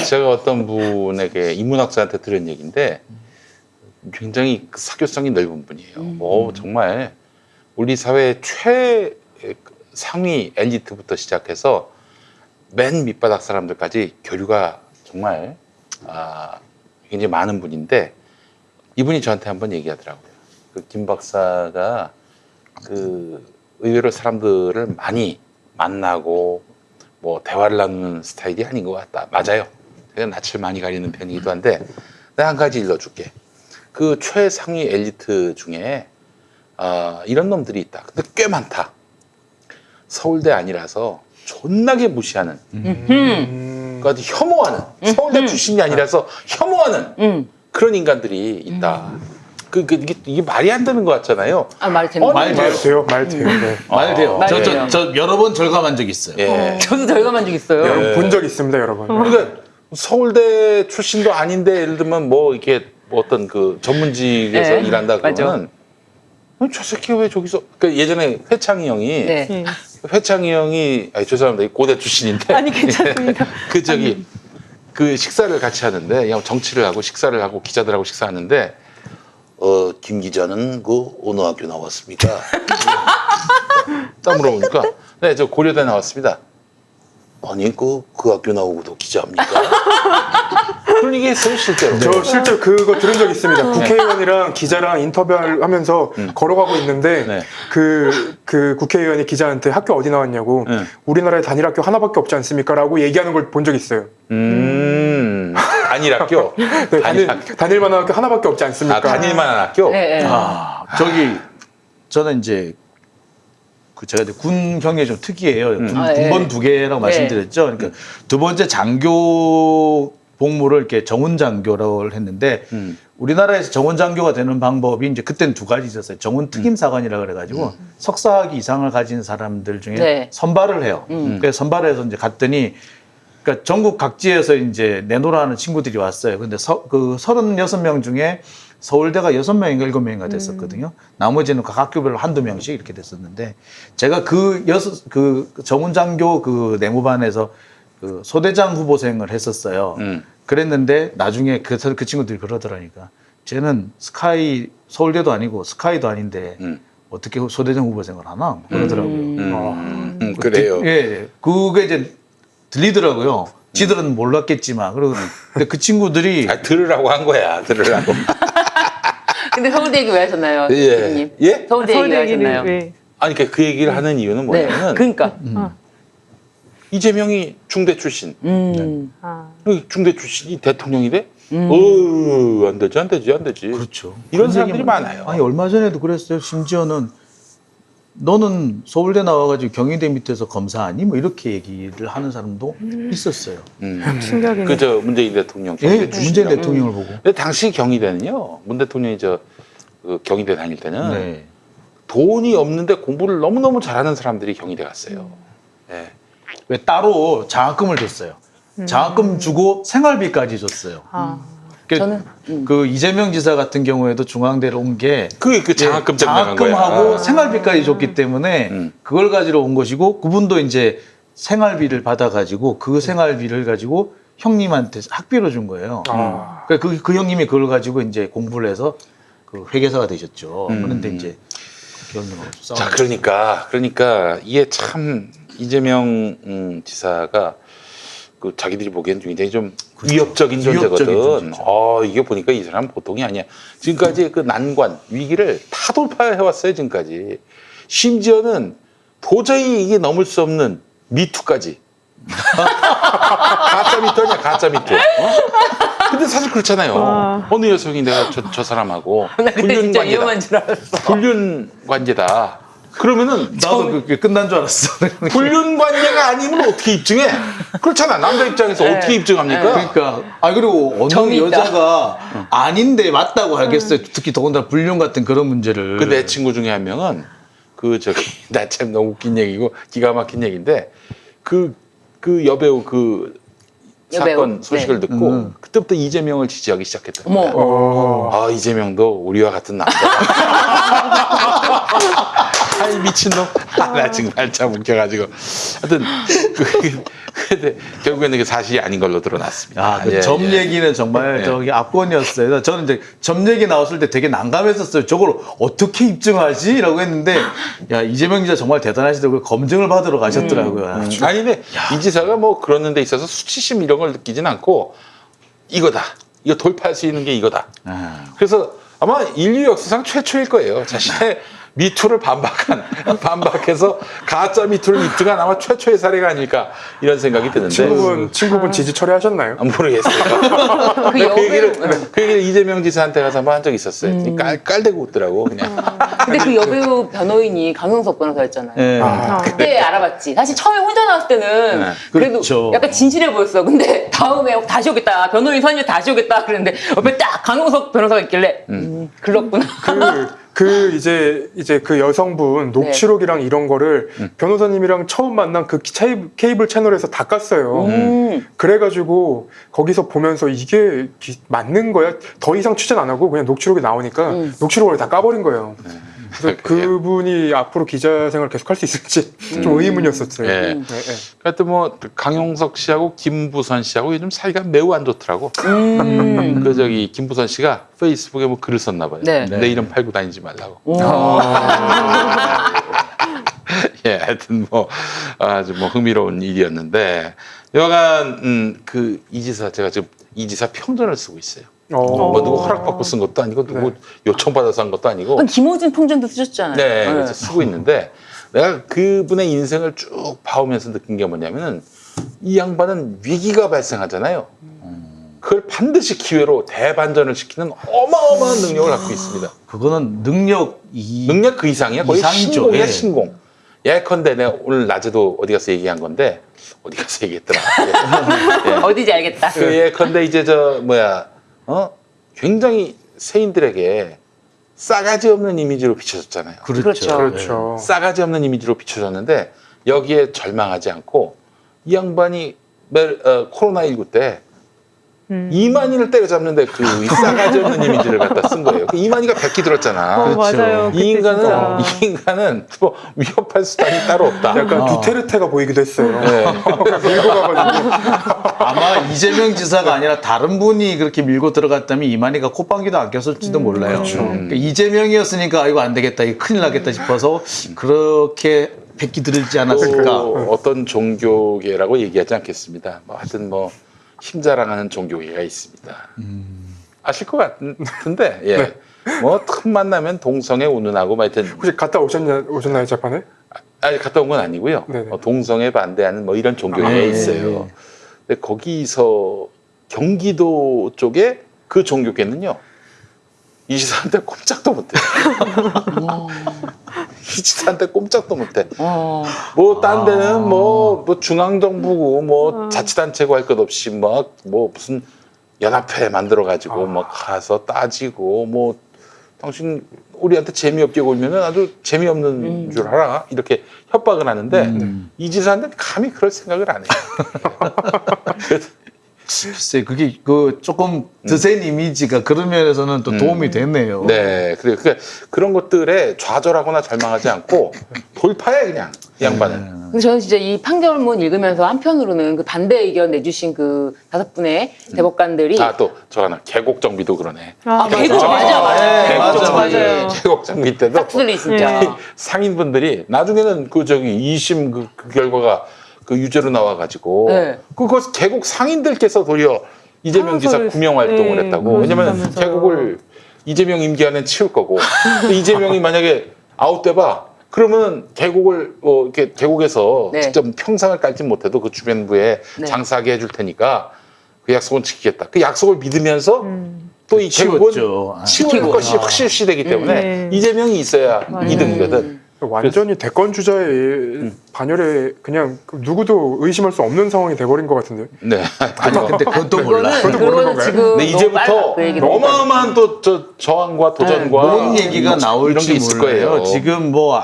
[SPEAKER 1] 제가 어떤 분에게 인문학자한테 들은 얘기인데 굉장히 그 사교성이 넓은 분이에요. 정말 우리 사회 최상위 엘리트부터 시작해서 맨 밑바닥 사람들까지 교류가 정말 굉장히 많은 분인데 이분이 저한테 한번 얘기하더라고요. 그 김 박사가 그 의외로 사람들을 많이 만나고 뭐 대화를 나누는 스타일이 아닌 것 같다. 맞아요. 제가 낯을 많이 가리는 편이기도 한데 내가 한 가지 일러줄게. 그 최상위 엘리트 중에 이런 놈들이 있다. 근데 꽤 많다. 서울대 아니라서 존나게 무시하는, 그러니까 혐오하는, 서울대 출신이 아니라서 혐오하는 그런 인간들이 있다. 이게 말이 안 되는 것 같잖아요.
[SPEAKER 2] 말이 되는
[SPEAKER 4] 말
[SPEAKER 2] 거예요.
[SPEAKER 4] 돼요.
[SPEAKER 5] 말 돼요. 네.
[SPEAKER 4] 말 돼요.
[SPEAKER 2] 말 돼요.
[SPEAKER 4] 저 여러 번 절감한 적 있어요.
[SPEAKER 1] 예.
[SPEAKER 2] 저도 절감한 적 있어요.
[SPEAKER 5] 여러분 본 적 있습니다, 여러분.
[SPEAKER 1] 그러니까 서울대 출신도 아닌데 예를 들면 뭐 이렇게 뭐 어떤 그 전문직에서
[SPEAKER 2] 네,
[SPEAKER 1] 일한다
[SPEAKER 2] 맞아.
[SPEAKER 1] 그러면 저 새끼 왜 저기서 그러니까 예전에 회창희 형이
[SPEAKER 2] 네.
[SPEAKER 1] 회창희 형이 죄송합니다 고대 출신인데
[SPEAKER 3] 아니, 괜찮습니다.
[SPEAKER 1] 그 식사를 같이 하는데 그냥 정치를 하고 식사를 하고 기자들하고 식사하는데 김 기자는 그 어느 학교 나왔습니까? 딱 물어보니까 네 저 고려대 나왔습니다. 아니 그 학교 나오고도 기자입니까? 그런 얘기 했어요 실제로.
[SPEAKER 5] 저 실제 그거 들은 적 있습니다. 국회의원이랑 기자랑 인터뷰를 하면서 걸어가고 있는데
[SPEAKER 1] 네.
[SPEAKER 5] 그 국회의원이 기자한테 학교 어디 나왔냐고 우리나라에 단일학교 하나밖에 없지 않습니까? 라고 얘기하는 걸 본 적 있어요.
[SPEAKER 1] 단일학교?
[SPEAKER 5] 네, 단일만 학교 하나밖에 없지 않습니까?
[SPEAKER 1] 단일만 학교?
[SPEAKER 2] 네, 네.
[SPEAKER 4] 저는 이제 제가 이제 군 경력이 좀 특이해요.
[SPEAKER 2] 네.
[SPEAKER 4] 군번 2개라고 말씀드렸죠. 그러니까 두 번째 장교 복무를 이렇게 정훈 장교를 했는데 우리나라에서 정훈 장교가 되는 방법이 이제 그때는 2가지 있었어요. 정훈 특임 사관이라 그래가지고 석사학위 이상을 가진 사람들 중에
[SPEAKER 2] 네.
[SPEAKER 4] 선발을 해요. 그래서 선발해서 이제 갔더니 그러니까 전국 각지에서 이제 내노라 하는 친구들이 왔어요. 근데 그 36명 중에 서울대가 6명인가 7명인가 됐었거든요. 나머지는 각 학교별로 1~2명씩 이렇게 됐었는데 제가 그 정훈장교 그 내무반에서 그 소대장 후보생을 했었어요. 그랬는데 나중에 그 친구들이 그러더라니까. 쟤는 스카이 서울대도 아니고 스카이도 아닌데 어떻게 소대장 후보생을 하나 그러더라고요.
[SPEAKER 1] 그래요.
[SPEAKER 4] 예, 그게 이제 들리더라고요. 지들은 몰랐겠지만 그리고 근데 그 친구들이
[SPEAKER 1] 아, 들으라고 한 거야. 들으라고.
[SPEAKER 2] 근데 서울대 얘기 왜 하셨나요,
[SPEAKER 1] 예.
[SPEAKER 2] 대표님?
[SPEAKER 1] 예?
[SPEAKER 2] 서울대 얘기 왜
[SPEAKER 3] 서울대 얘기는
[SPEAKER 2] 하셨나요?
[SPEAKER 3] 왜?
[SPEAKER 1] 아니 그러니까 그 얘기를 하는 이유는
[SPEAKER 2] 네,
[SPEAKER 1] 뭐냐면
[SPEAKER 2] 그러니까.
[SPEAKER 1] 이재명이 중대 출신.
[SPEAKER 3] 아,
[SPEAKER 1] 중대 출신이 대통령이래? 안 되지, 안 되지, 안 되지.
[SPEAKER 4] 그렇죠.
[SPEAKER 1] 이런
[SPEAKER 4] 그런
[SPEAKER 1] 사람들이
[SPEAKER 4] 얘기
[SPEAKER 1] 많아요.
[SPEAKER 4] 아니 얼마 전에도 그랬어요. 심지어는 너는 서울대 나와가지고 경희대 밑에서 검사하니? 뭐 이렇게 얘기를 하는 사람도 있었어요.
[SPEAKER 3] 충격이네.
[SPEAKER 1] 그저 문재인 대통령
[SPEAKER 4] 예,
[SPEAKER 1] 경희대
[SPEAKER 4] 문재인
[SPEAKER 1] 출신이라고.
[SPEAKER 4] 대통령을 보고.
[SPEAKER 1] 근데 당시 경희대는요, 문 대통령이 그 경희대 다닐 때는
[SPEAKER 4] 네.
[SPEAKER 1] 돈이 없는데 공부를 너무너무 잘하는 사람들이 경희대 갔어요. 예.
[SPEAKER 4] 왜 따로 장학금을 줬어요. 장학금 주고 생활비까지 줬어요.
[SPEAKER 3] 아,
[SPEAKER 4] 그,
[SPEAKER 2] 저는,
[SPEAKER 4] 그 이재명 지사 같은 경우에도 중앙대를 온 게
[SPEAKER 1] 그게 그 장학금 때문에 간 거야.
[SPEAKER 4] 장학금하고 생활비까지 줬기 때문에 그걸 가지러 온 것이고 그분도 이제 생활비를 받아가지고 그 생활비를 가지고 형님한테 학비로 준 거예요. 그러니까 그 형님이 그걸 가지고 이제 공부를 해서 그 회계사가 되셨죠. 그런데 이제 그 형님하고 싸워.
[SPEAKER 1] 자, 그러니까 이게 참 이재명 지사가 그 자기들이 보기엔 굉장히 좀 위협적인
[SPEAKER 4] 위협적인
[SPEAKER 1] 존재거든.
[SPEAKER 4] 존재죠.
[SPEAKER 1] 이게 보니까 이 사람 보통이 아니야. 지금까지 그 난관, 위기를 다 돌파해왔어요, 지금까지. 심지어는 도저히 이게 넘을 수 없는 미투까지. 가짜 미투 아니야, 가짜 미투. 근데 사실 그렇잖아요. 어느 여성이 내가 저 사람하고
[SPEAKER 2] 나 그때 진짜 위험한 줄 알았어.
[SPEAKER 1] 불륜 관계다. 그러면은
[SPEAKER 4] 나도 그게 끝난 줄 알았어.
[SPEAKER 1] 불륜 관계가 아니면 어떻게 입증해? 그렇잖아. 남자 입장에서
[SPEAKER 2] 네.
[SPEAKER 1] 어떻게 입증합니까?
[SPEAKER 4] 그러니까 그리고 어느
[SPEAKER 2] 정이 있다.
[SPEAKER 4] 여자가 아닌데 맞다고 하겠어요. 특히 더군다나 불륜 같은 그런 문제를.
[SPEAKER 1] 그 내 친구 중에 한 명은 나 참 너무 웃긴 얘기고 기가 막힌 얘기인데 그 여배우
[SPEAKER 2] 여배우.
[SPEAKER 1] 사건 소식을
[SPEAKER 2] 네.
[SPEAKER 1] 듣고 그때부터 이재명을 지지하기 시작했다.
[SPEAKER 2] 어머.
[SPEAKER 1] 이재명도 우리와 같은 남자다. 아이 미친놈. 나 지금 발짝 웃겨가지고. 하여튼 근데 결국에는 이게 사실이 아닌 걸로 드러났습니다.
[SPEAKER 4] 그 점 얘기는 정말
[SPEAKER 1] 예.
[SPEAKER 4] 저기 압권이었어요. 저는 이제 점 얘기 나왔을 때 되게 난감했었어요. 저걸 어떻게 입증하지?라고 했는데 야 이재명 기자 정말 대단하시다고 검증을 받으러 가셨더라고요.
[SPEAKER 1] 아니 근데 이 지사가 뭐 그러는 데 있어서 수치심 이런 걸 느끼진 않고 이거다. 이거 돌파할 수 있는 게 이거다. 그래서 아마 인류 역사상 최초일 거예요. 자신의 미투를 반박해서 가짜 미투를 입증한 아마 최초의 사례가 아닐까 이런 생각이 드는데
[SPEAKER 5] 친구분 지지 처리하셨나요?
[SPEAKER 1] 모르겠어요.
[SPEAKER 2] 그 여배우.
[SPEAKER 1] 그 얘기를 이재명 지사한테 가서 한번 한 적이 있었어요. 깔대고 웃더라고 그냥.
[SPEAKER 2] 근데 그 여배우 변호인이 강용석 변호사였잖아요.
[SPEAKER 4] 예.
[SPEAKER 2] 그때 알아봤지. 사실 처음에 혼자 나왔을 때는
[SPEAKER 1] 네.
[SPEAKER 2] 그래도
[SPEAKER 4] 그렇죠.
[SPEAKER 2] 약간 진실해 보였어. 근데 다음에 다시 오겠다. 변호인 선임에 다시 오겠다. 그랬는데 옆에 딱 강용석 변호사가 있길래 글렀구나.
[SPEAKER 5] 이제 그 여성분 녹취록이랑 이런 거를 변호사님이랑 처음 만난 그 케이블 채널에서 다 깠어요. 그래가지고 거기서 보면서 이게 맞는 거야? 더 이상 취재는 안 하고 그냥 녹취록이 나오니까 녹취록을 다 까버린 거예요. 그래서 그분이 앞으로 기자 생활 계속 할 수 있을지 좀 의문이었었어요.
[SPEAKER 1] 예.
[SPEAKER 5] 네.
[SPEAKER 1] 하여튼 뭐 강용석 씨하고 김부선 씨하고 요즘 사이가 매우 안 좋더라고. 김부선 씨가 페이스북에 뭐 글을 썼나 봐요.
[SPEAKER 2] 네.
[SPEAKER 1] 내 이름 팔고 다니지 말라고. 예, 하여튼 뭐 아주 뭐 흥미로운 일이었는데 여간 그 이지사 제가 지금 이지사 평전을 쓰고 있어요. 뭐 누구 허락받고 쓴 것도 아니고 누구 요청받아서 한 것도 아니고.
[SPEAKER 2] 김호진 통전도 쓰셨잖아요.
[SPEAKER 1] 네, 그래서 쓰고 있는데 내가 그분의 인생을 쭉 봐오면서 느낀 게 뭐냐면은 이 양반은 위기가 발생하잖아요. 그걸 반드시 기회로 대반전을 시키는 어마어마한 능력을 갖고 있습니다.
[SPEAKER 4] 그거는 능력
[SPEAKER 1] 그 이상이야. 거의
[SPEAKER 4] 이상이죠.
[SPEAKER 1] 신공이야,
[SPEAKER 4] 예.
[SPEAKER 1] 신공. 예컨대 내가 오늘 낮에도 어디 가서 얘기한 건데 어디 가서 얘기했더라. 예.
[SPEAKER 2] 어디지 알겠다.
[SPEAKER 1] 그 예컨대 이제 굉장히 세인들에게 싸가지 없는 이미지로 비춰졌잖아요.
[SPEAKER 2] 그렇죠.
[SPEAKER 5] 그렇죠.
[SPEAKER 1] 싸가지 없는 이미지로 비춰졌는데 여기에 절망하지 않고 이 양반이 코로나19 때 이만희를 때려잡는데 그 싸가지 없는 이미지를 갖다 쓴 거예요. 그 이만희가 백기 들었잖아.
[SPEAKER 3] 맞아요.
[SPEAKER 1] 이
[SPEAKER 3] 그때
[SPEAKER 1] 인간은
[SPEAKER 3] 진짜.
[SPEAKER 1] 이 인간은 뭐 위협할 수단이 따로 없다.
[SPEAKER 5] 약간 두테르테가 보이기도 했어요.
[SPEAKER 1] 네.
[SPEAKER 5] 밀고 가가지고.
[SPEAKER 4] 아마 이재명 지사가 아니라 다른 분이 그렇게 밀고 들어갔다면 이만희가 콧방귀도 안 꼈을지도 몰라요. 그러니까 이재명이었으니까 이거 안 되겠다, 이거 큰일 나겠다 싶어서 그렇게 백기 들지 않았을까.
[SPEAKER 1] 또 어떤 종교계라고 얘기하지 않겠습니다. 뭐 하여튼 뭐 힘자랑하는 종교계가 있습니다. 아실 것 같은데, 예.
[SPEAKER 5] 네.
[SPEAKER 1] 뭐 틈만 나면 동성애 운운하고, 뭐 하여튼
[SPEAKER 5] 혹시 갔다 오셨나요, 자판에?
[SPEAKER 1] 아니 갔다 온 건 아니고요.
[SPEAKER 5] 네네.
[SPEAKER 1] 동성애 반대하는 뭐 이런 종교계가
[SPEAKER 4] 아, 예,
[SPEAKER 1] 있어요. 근데 거기서 경기도 쪽에 그 종교계는요. 이 지사한테 꼼짝도 못해. 이 지사한테 꼼짝도 못해. 뭐 딴 데는 뭐 중앙정부고 뭐 자치단체고 할 것 없이 뭐 무슨 연합회 만들어 가지고 뭐 가서 따지고 뭐 당신 우리한테 재미없게 굴면은 아주 재미없는 줄 알아 이렇게 협박을 하는데 이 지사한테 감히 그럴 생각을 안 해요. 그래서
[SPEAKER 4] 글쎄, 그게 그 조금 드센 이미지가 그런 면에서는 또 도움이 됐네요.
[SPEAKER 1] 네, 그러니까 그런 것들에 좌절하거나 절망하지 않고 돌파해 그냥 이 양반은.
[SPEAKER 2] 근데 저는 진짜 이 판결문 읽으면서 한편으로는 그 반대 의견 내주신 그 5분의 대법관들이
[SPEAKER 1] 또 저 하나 계곡 정비도 그러네.
[SPEAKER 2] 계곡 맞아.
[SPEAKER 4] 네, 맞아,
[SPEAKER 3] 맞아요.
[SPEAKER 1] 계곡 정비 때도
[SPEAKER 2] 싹수들이 진짜.
[SPEAKER 3] 네.
[SPEAKER 1] 상인분들이 나중에는 그 저기 2심 그 결과가 그 유죄로 나와가지고
[SPEAKER 2] 네.
[SPEAKER 1] 그것 계곡 상인들께서 도리어 이재명 지사
[SPEAKER 3] 항소를-
[SPEAKER 1] 구명 활동을
[SPEAKER 3] 네,
[SPEAKER 1] 했다고. 왜냐면
[SPEAKER 3] 그러시다면서요.
[SPEAKER 1] 계곡을 이재명 임기안에 치울 거고 근데 이재명이 만약에 아웃돼봐 그러면 계곡을 이렇게 계곡에서
[SPEAKER 2] 네.
[SPEAKER 1] 직접 평상을 깔지 못해도 그 주변부에
[SPEAKER 2] 네.
[SPEAKER 1] 장사하게 해줄 테니까 그 약속은 지키겠다. 그 약속을 믿으면서 또 이
[SPEAKER 4] 치웠죠.
[SPEAKER 1] 계곡은 치울
[SPEAKER 2] 지키고.
[SPEAKER 1] 것이 확실시되기 때문에
[SPEAKER 3] 네.
[SPEAKER 1] 이재명이 있어야
[SPEAKER 3] 맞아요.
[SPEAKER 1] 2등이거든.
[SPEAKER 5] 완전히 대권 주자의 반열에 그냥 누구도 의심할 수 없는 상황이 돼버린 것 같은데요.
[SPEAKER 1] 네.
[SPEAKER 4] 아니, 근데 그것도 몰라.
[SPEAKER 5] 그것도 모르는
[SPEAKER 2] 그거는
[SPEAKER 5] 건가요?
[SPEAKER 2] 지금
[SPEAKER 1] 근데
[SPEAKER 2] 너무 빨라,
[SPEAKER 1] 이제부터
[SPEAKER 2] 그 얘기는.
[SPEAKER 1] 어마어마한 또 저항과 도전과
[SPEAKER 4] 뭔 얘기가
[SPEAKER 1] 이런 게
[SPEAKER 4] 나올지
[SPEAKER 1] 있을
[SPEAKER 4] 몰라요.
[SPEAKER 1] 거예요.
[SPEAKER 4] 지금 뭐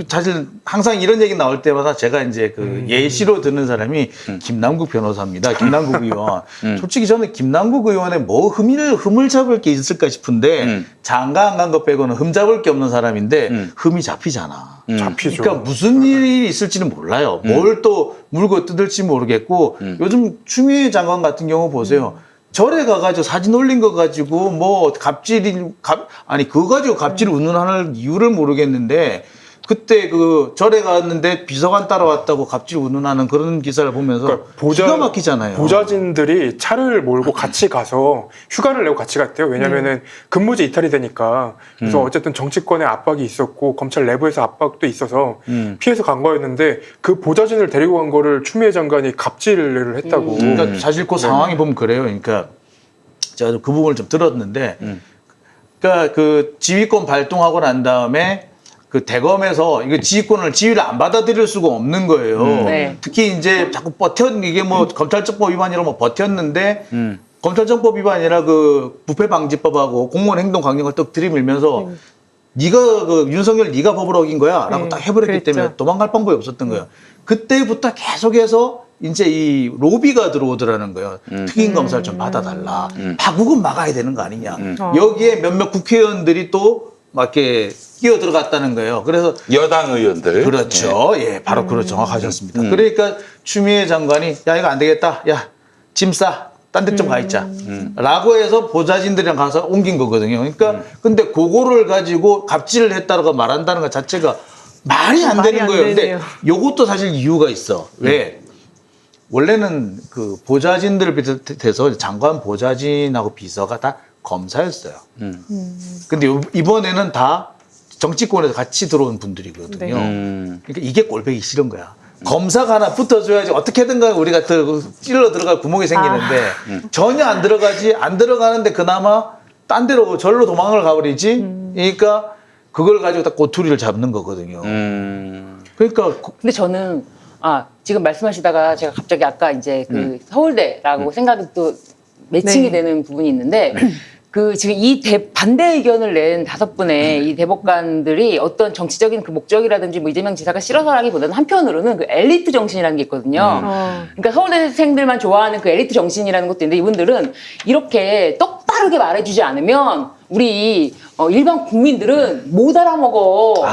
[SPEAKER 4] 사실 항상 이런 얘기 나올 때마다 제가 이제 그 예시로 드는 사람이 김남국 변호사입니다. 김남국 의원. 솔직히 저는 김남국 의원의 뭐 흠을 잡을 게 있을까 싶은데 장가 안 간 거 빼고는 흠 잡을 게 없는 사람인데 흠이 잡히잖아.
[SPEAKER 5] 잡히죠.
[SPEAKER 4] 그러니까 무슨 일이 있을지는 몰라요. 뭘 또 물고 뜯을지 모르겠고 요즘 추미애 장관 같은 경우 보세요. 절에 가가지고 사진 올린 거 가지고 뭐 그거 가지고 갑질을 운운하는 이유를 모르겠는데 그때 그 절에 갔는데 비서관 따라왔다고 갑질 운운하는 그런 기사를 보면서
[SPEAKER 5] 그러니까
[SPEAKER 4] 기가 막히잖아요.
[SPEAKER 5] 보좌진들이 차를 몰고 같이 가서 휴가를 내고 같이 갔대요. 왜냐면은 근무제 이탈이 되니까. 그래서 어쨌든 정치권의 압박이 있었고 검찰 내부에서 압박도 있어서 피해서 간 거였는데 그 보좌진을 데리고 간 거를 추미애 장관이 갑질을 했다고.
[SPEAKER 4] 그러니까 사실 그 상황이 보면 그래요. 그러니까 제가 그 부분을 좀 들었는데, 그러니까 그 지휘권 발동하고 난 다음에 그 대검에서 이거 지휘를 안 받아들일 수가 없는 거예요.
[SPEAKER 2] 네.
[SPEAKER 4] 특히 이제 자꾸 이게 뭐 검찰청법 위반이라고 뭐 버텼는데 검찰청법 위반이라 그 부패방지법하고 공무원 행동 강령을 또 들이밀면서 네가 그 윤석열 네가 법을 어긴 거야라고
[SPEAKER 3] 네,
[SPEAKER 4] 딱 해버렸기
[SPEAKER 3] 그랬죠.
[SPEAKER 4] 때문에 도망갈 방법이 없었던 거예요. 그때부터 계속해서 이제 이 로비가 들어오더라는 거예요. 특임 검사를 좀 받아달라. 파국은 막아야 되는 거 아니냐. 여기에 몇몇 국회의원들이 또 막 이렇게 끼어 들어갔다는 거예요. 그래서
[SPEAKER 1] 여당 의원들.
[SPEAKER 4] 그렇죠. 예, 바로 그렇 정확하셨습니다. 그러니까 추미애 장관이 야 이거 안 되겠다. 야 짐 싸. 딴 데 좀 가 있자. 라고 해서 보좌진들이랑 가서 옮긴 거거든요. 그러니까 근데 그거를 가지고 갑질을 했다고 말한다는 것 자체가 말이 안
[SPEAKER 3] 말이
[SPEAKER 4] 되는
[SPEAKER 3] 안
[SPEAKER 4] 거예요. 근데
[SPEAKER 3] 되네요.
[SPEAKER 4] 요것도 사실 이유가 있어. 왜? 원래는 그 보좌진들을 비롯해서 장관 보좌진하고 비서가 다 검사였어요. 근데 이번에는 다 정치권에서 같이 들어온 분들이거든요.
[SPEAKER 3] 네.
[SPEAKER 4] 그러니까 이게 꼴보기 싫은 거야. 검사가 하나 붙어줘야지 어떻게든 간에 우리가 찔러 들어갈 구멍이 생기는데 전혀 안 들어가는데 그나마 딴 데로 절로 도망을 가버리지. 그러니까 그걸 가지고 다 꼬투리를 잡는 거거든요. 그러니까
[SPEAKER 2] 근데 저는 지금 말씀하시다가 제가 갑자기 아까 이제 그 서울대라고 생각이 또 매칭이
[SPEAKER 3] 네.
[SPEAKER 2] 되는 부분이 있는데 지금 이 반대 의견을 낸 5분의 이 대법관들이 어떤 정치적인 그 목적이라든지 뭐 이재명 지사가 싫어서라기보다는 한편으로는 그 엘리트 정신이라는 게 있거든요. 그러니까 서울대생들만 좋아하는 그 엘리트 정신이라는 것도 있는데 이분들은 이렇게 똑바르게 말해주지 않으면 우리 일반 국민들은 못 알아먹어.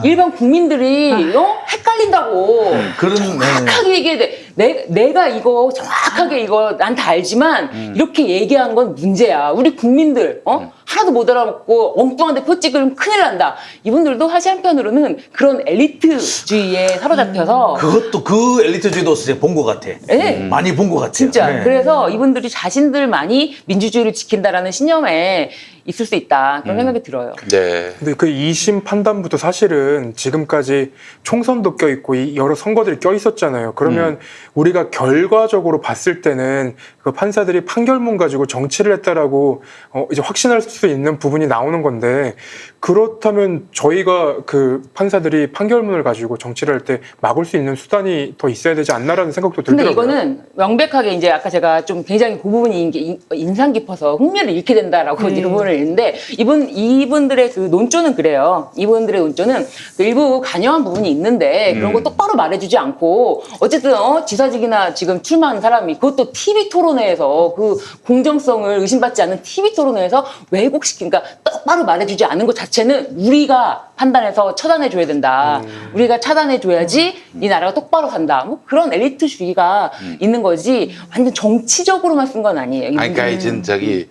[SPEAKER 2] 일반 국민들이 헷갈린다고.
[SPEAKER 4] 그런
[SPEAKER 2] 정확하게 얘기해야 돼. 내가 이거 정확하게 이거 난 다 알지만 이렇게 얘기한 건 문제야. 우리 국민들 하나도 못 알아먹고 엉뚱한 데 표 찍으면 큰일 난다. 이분들도 사실 한편으로는 그런 엘리트주의에 사로잡혀서
[SPEAKER 4] 그것도 그 엘리트주의도 본 것 같아.
[SPEAKER 2] 네.
[SPEAKER 4] 많이 본 것 같아요.
[SPEAKER 2] 진짜.
[SPEAKER 4] 네.
[SPEAKER 2] 그래서 이분들이 자신들만이 민주주의를 지킨다라는 신념에 있을 수 있다. 그런 생각이 들어요.
[SPEAKER 1] 네.
[SPEAKER 5] 근데 그 2심 판단부터 사실은 지금까지 총선도 껴있고 여러 선거들이 껴있었잖아요. 그러면 우리가 결과적으로 봤을 때는 그 판사들이 판결문 가지고 정치를 했다라고 이제 확신할 수 있는 부분이 나오는 건데, 그렇다면 저희가 그 판사들이 판결문을 가지고 정치를 할 때 막을 수 있는 수단이 더 있어야 되지 않나라는 생각도
[SPEAKER 2] 근데
[SPEAKER 5] 들더라고요.
[SPEAKER 2] 이거는 명백하게 이제 아까 제가 좀 굉장히 그 부분이 인상 깊어서 흥미를 잃게 된다라고 이 부분을 읽는데 이분들의 그 논조는 그래요. 이분들의 논조는 그 일부 관여한 부분이 있는데 그런 거 똑바로 말해주지 않고 어쨌든 지사직이나 지금 출마한 사람이 그것도 TV 토론회에서 그 공정성을 의심받지 않는 TV 토론회에서 왜곡시킨, 그러니까 똑바로 말해주지 않은 것 자체는 우리가 판단해서 처단해줘야 된다. 우리가 차단해줘야지 이 나라가 똑바로 간다. 뭐 그런 엘리트주의가 있는 거지 완전 정치적으로만 쓴 건 아니에요.
[SPEAKER 1] 그러니까 이젠 저기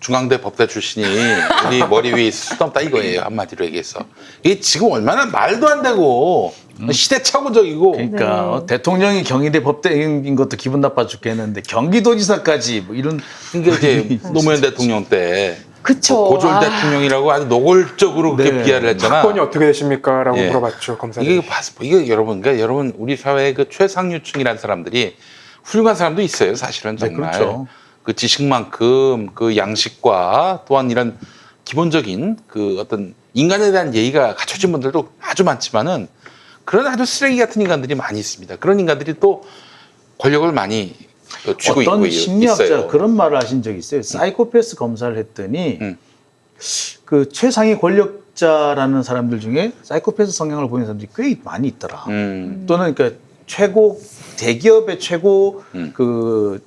[SPEAKER 1] 중앙대 법대 출신이 우리 머리 위에 있을 수도 없다 이거예요. 한마디로 얘기해서. 이게 지금 얼마나 말도 안 되고 시대착오적이고.
[SPEAKER 4] 그러니까 대통령이 경희대 법대인 것도 기분 나빠 죽겠는데 경기도지사까지 뭐 이런
[SPEAKER 1] 그러니까 이제 노무현 대통령 때
[SPEAKER 2] 그쵸.
[SPEAKER 1] 고졸 대통령이라고 아주 노골적으로 그렇게
[SPEAKER 4] 네.
[SPEAKER 1] 비하를 했잖아.
[SPEAKER 5] 사건이 어떻게 되십니까? 라고
[SPEAKER 1] 예.
[SPEAKER 5] 물어봤죠, 검사들이.
[SPEAKER 1] 이게 여러분, 그러니까 여러분 우리 사회의 그 최상류층이라는 사람들이 훌륭한 사람도 있어요. 사실은
[SPEAKER 4] 네,
[SPEAKER 1] 정말.
[SPEAKER 4] 그렇죠.
[SPEAKER 1] 그 지식만큼 그 양식과 또한 이런 기본적인 그 어떤 인간에 대한 예의가 갖춰진 분들도 아주 많지만은 그런 아주 쓰레기 같은 인간들이 많이 있습니다. 그런 인간들이 또 권력을 많이 쥐고
[SPEAKER 4] 어떤
[SPEAKER 1] 있고
[SPEAKER 4] 심리학자
[SPEAKER 1] 있어요.
[SPEAKER 4] 그런 말을 하신 적이 있어요. 사이코패스 검사를 했더니
[SPEAKER 1] 음.
[SPEAKER 4] 그 최상위 권력자라는 사람들 중에 사이코패스 성향을 보이는 사람들이 꽤 많이 있더라. 또는 그러니까 최고 대기업의 최고 그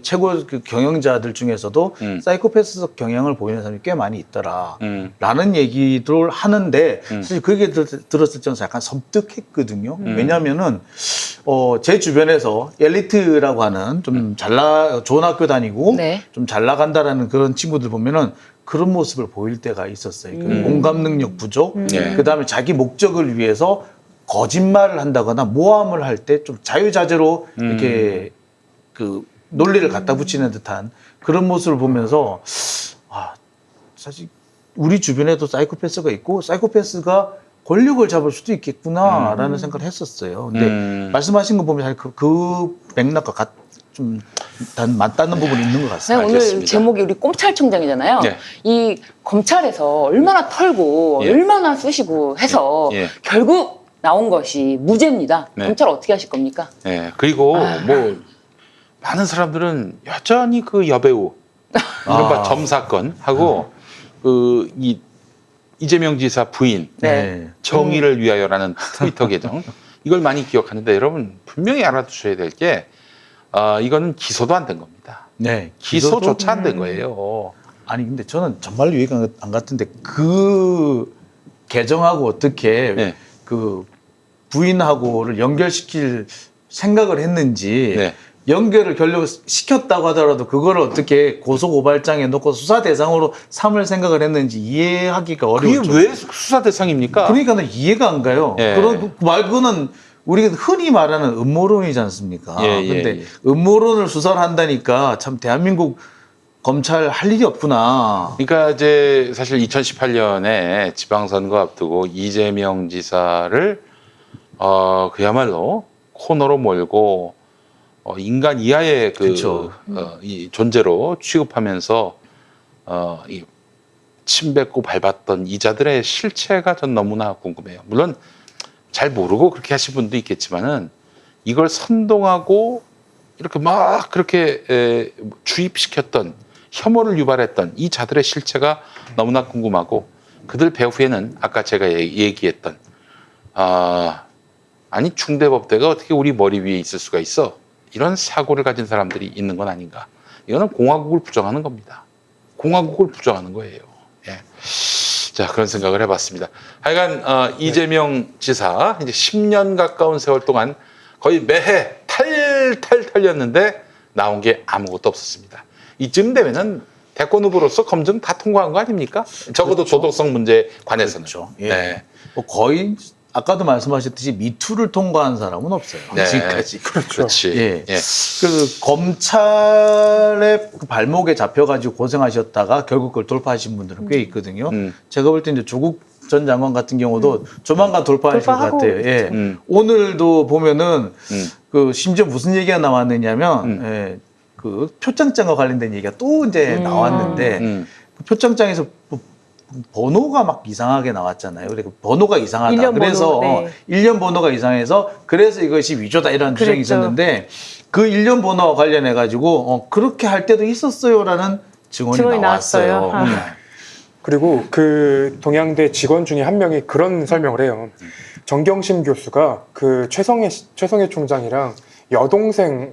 [SPEAKER 4] 최고 그 경영자들 중에서도 사이코패스적 경향을 보이는 사람이 꽤 많이 있더라. 라는 얘기를 하는데 사실 그 얘기 들었을 때는 약간 섬뜩했거든요. 왜냐면은 제 주변에서 엘리트라고 하는 좀 좋은 학교 다니고
[SPEAKER 2] 네.
[SPEAKER 4] 좀 잘 나간다라는 그런 친구들 보면은 그런 모습을 보일 때가 있었어요. 그 공감 능력 부족,
[SPEAKER 1] 네.
[SPEAKER 4] 그다음에 자기 목적을 위해서 거짓말을 한다거나 모함을 할 때 좀 자유자재로 이렇게 그 논리를 갖다 붙이는 듯한 그런 모습을 보면서 사실 우리 주변에도 사이코패스가 있고 사이코패스가 권력을 잡을 수도 있겠구나라는 생각을 했었어요. 근데 말씀하신 거 보면 사실 그 맥락과 좀 맞닿는 부분이 있는 것 같습니다.
[SPEAKER 2] 오늘
[SPEAKER 1] 알겠습니다.
[SPEAKER 2] 제목이 우리 꼼찰총장이잖아요.
[SPEAKER 1] 네.
[SPEAKER 2] 이 검찰에서 얼마나 털고
[SPEAKER 1] 예.
[SPEAKER 2] 얼마나 쑤시고 해서
[SPEAKER 1] 예.
[SPEAKER 2] 결국 나온 것이 무죄입니다.
[SPEAKER 1] 네.
[SPEAKER 2] 검찰 어떻게 하실 겁니까?
[SPEAKER 1] 네. 그리고 뭐 많은 사람들은 여전히 그 여배우 이른바 점 사건하고 그 이재명 지사 부인
[SPEAKER 2] 네.
[SPEAKER 1] 정의를 위하여라는 트위터 계정 이걸 많이 기억하는데 여러분 분명히 알아두셔야 될 게 이거는 기소도 안 된 겁니다.
[SPEAKER 4] 네.
[SPEAKER 1] 기소조차 안 된 거예요.
[SPEAKER 4] 아니 근데 저는 정말로 이해가 안 갔던데 그 계정하고 어떻게
[SPEAKER 1] 네.
[SPEAKER 4] 그 부인하고를 연결시킬 생각을 했는지
[SPEAKER 1] 네.
[SPEAKER 4] 연결을 시켰다고 하더라도 그걸 어떻게 고소고발장에 놓고 수사 대상으로 삼을 생각을 했는지 이해하기가
[SPEAKER 1] 그게
[SPEAKER 4] 어려워요.
[SPEAKER 1] 왜 수사 대상입니까?
[SPEAKER 4] 그러니까 이해가 안 가요.
[SPEAKER 1] 예.
[SPEAKER 4] 그거는 우리가 흔히 말하는 음모론이지 않습니까?
[SPEAKER 1] 예,
[SPEAKER 4] 근데
[SPEAKER 1] 예.
[SPEAKER 4] 음모론을 수사를 한다니까 참 대한민국 검찰 할 일이 없구나.
[SPEAKER 1] 그러니까 이제 사실 2018년에 지방선거 앞두고 이재명 지사를 그야말로 코너로 몰고 인간 이하의
[SPEAKER 4] 그쵸.
[SPEAKER 1] 이 존재로 취급하면서 이 침뱉고 밟았던 이자들의 실체가 전 너무나 궁금해요. 물론 잘 모르고 그렇게 하신 분도 있겠지만은 이걸 선동하고 이렇게 막 그렇게 주입시켰던 혐오를 유발했던 이 자들의 실체가 너무나 궁금하고 그들 배후에는 아까 제가 얘기했던 아니 중대법대가 어떻게 우리 머리 위에 있을 수가 있어? 이런 사고를 가진 사람들이 있는 건 아닌가? 이거는 공화국을 부정하는 겁니다. 공화국을 부정하는 거예요. 예. 자, 그런 생각을 해봤습니다. 하여간 이재명 지사 이제 10년 가까운 세월 동안 거의 매해 탈탈 털렸는데 나온 게 아무것도 없었습니다. 이쯤 되면은 대권 후보로서 검증 다 통과한 거 아닙니까? 적어도 도덕성 문제에 관해서는.
[SPEAKER 4] 그렇죠. 예.
[SPEAKER 1] 네.
[SPEAKER 4] 뭐 거의 아까도 말씀하셨듯이 미투를 통과한 사람은 없어요.
[SPEAKER 1] 네.
[SPEAKER 4] 지금까지.
[SPEAKER 1] 그렇지.
[SPEAKER 4] 예.
[SPEAKER 1] 예.
[SPEAKER 4] 그 검찰의 그 발목에 잡혀가지고 고생하셨다가 결국 그걸 돌파하신 분들은 꽤 있거든요. 제가 볼 때 이제 조국 전 장관 같은 경우도 조만간 돌파하실 것
[SPEAKER 3] 돌파하고
[SPEAKER 4] 같아요. 예.
[SPEAKER 1] 있죠.
[SPEAKER 4] 오늘도 보면은 그 심지어 무슨 얘기가 나왔느냐면 예, 그 표창장과 관련된 얘기가 또 이제 나왔는데 그 표창장에서 번호가 막 이상하게 나왔잖아요. 그래 번호가 이상하다.
[SPEAKER 3] 일련
[SPEAKER 4] 그래서
[SPEAKER 3] 번호, 네.
[SPEAKER 4] 1년 번호가 이상해서 그래서 이것이 위조다 이런 주장이
[SPEAKER 3] 그랬죠.
[SPEAKER 4] 있었는데 그 1년 번호와 관련해 가지고 그렇게 할 때도 있었어요라는 증언이 나왔어요.
[SPEAKER 3] 나왔어요.
[SPEAKER 5] 그리고 그 동양대 직원 중에 한 명이 그런 설명을 해요. 정경심 교수가 그 최성해 총장이랑 여동생이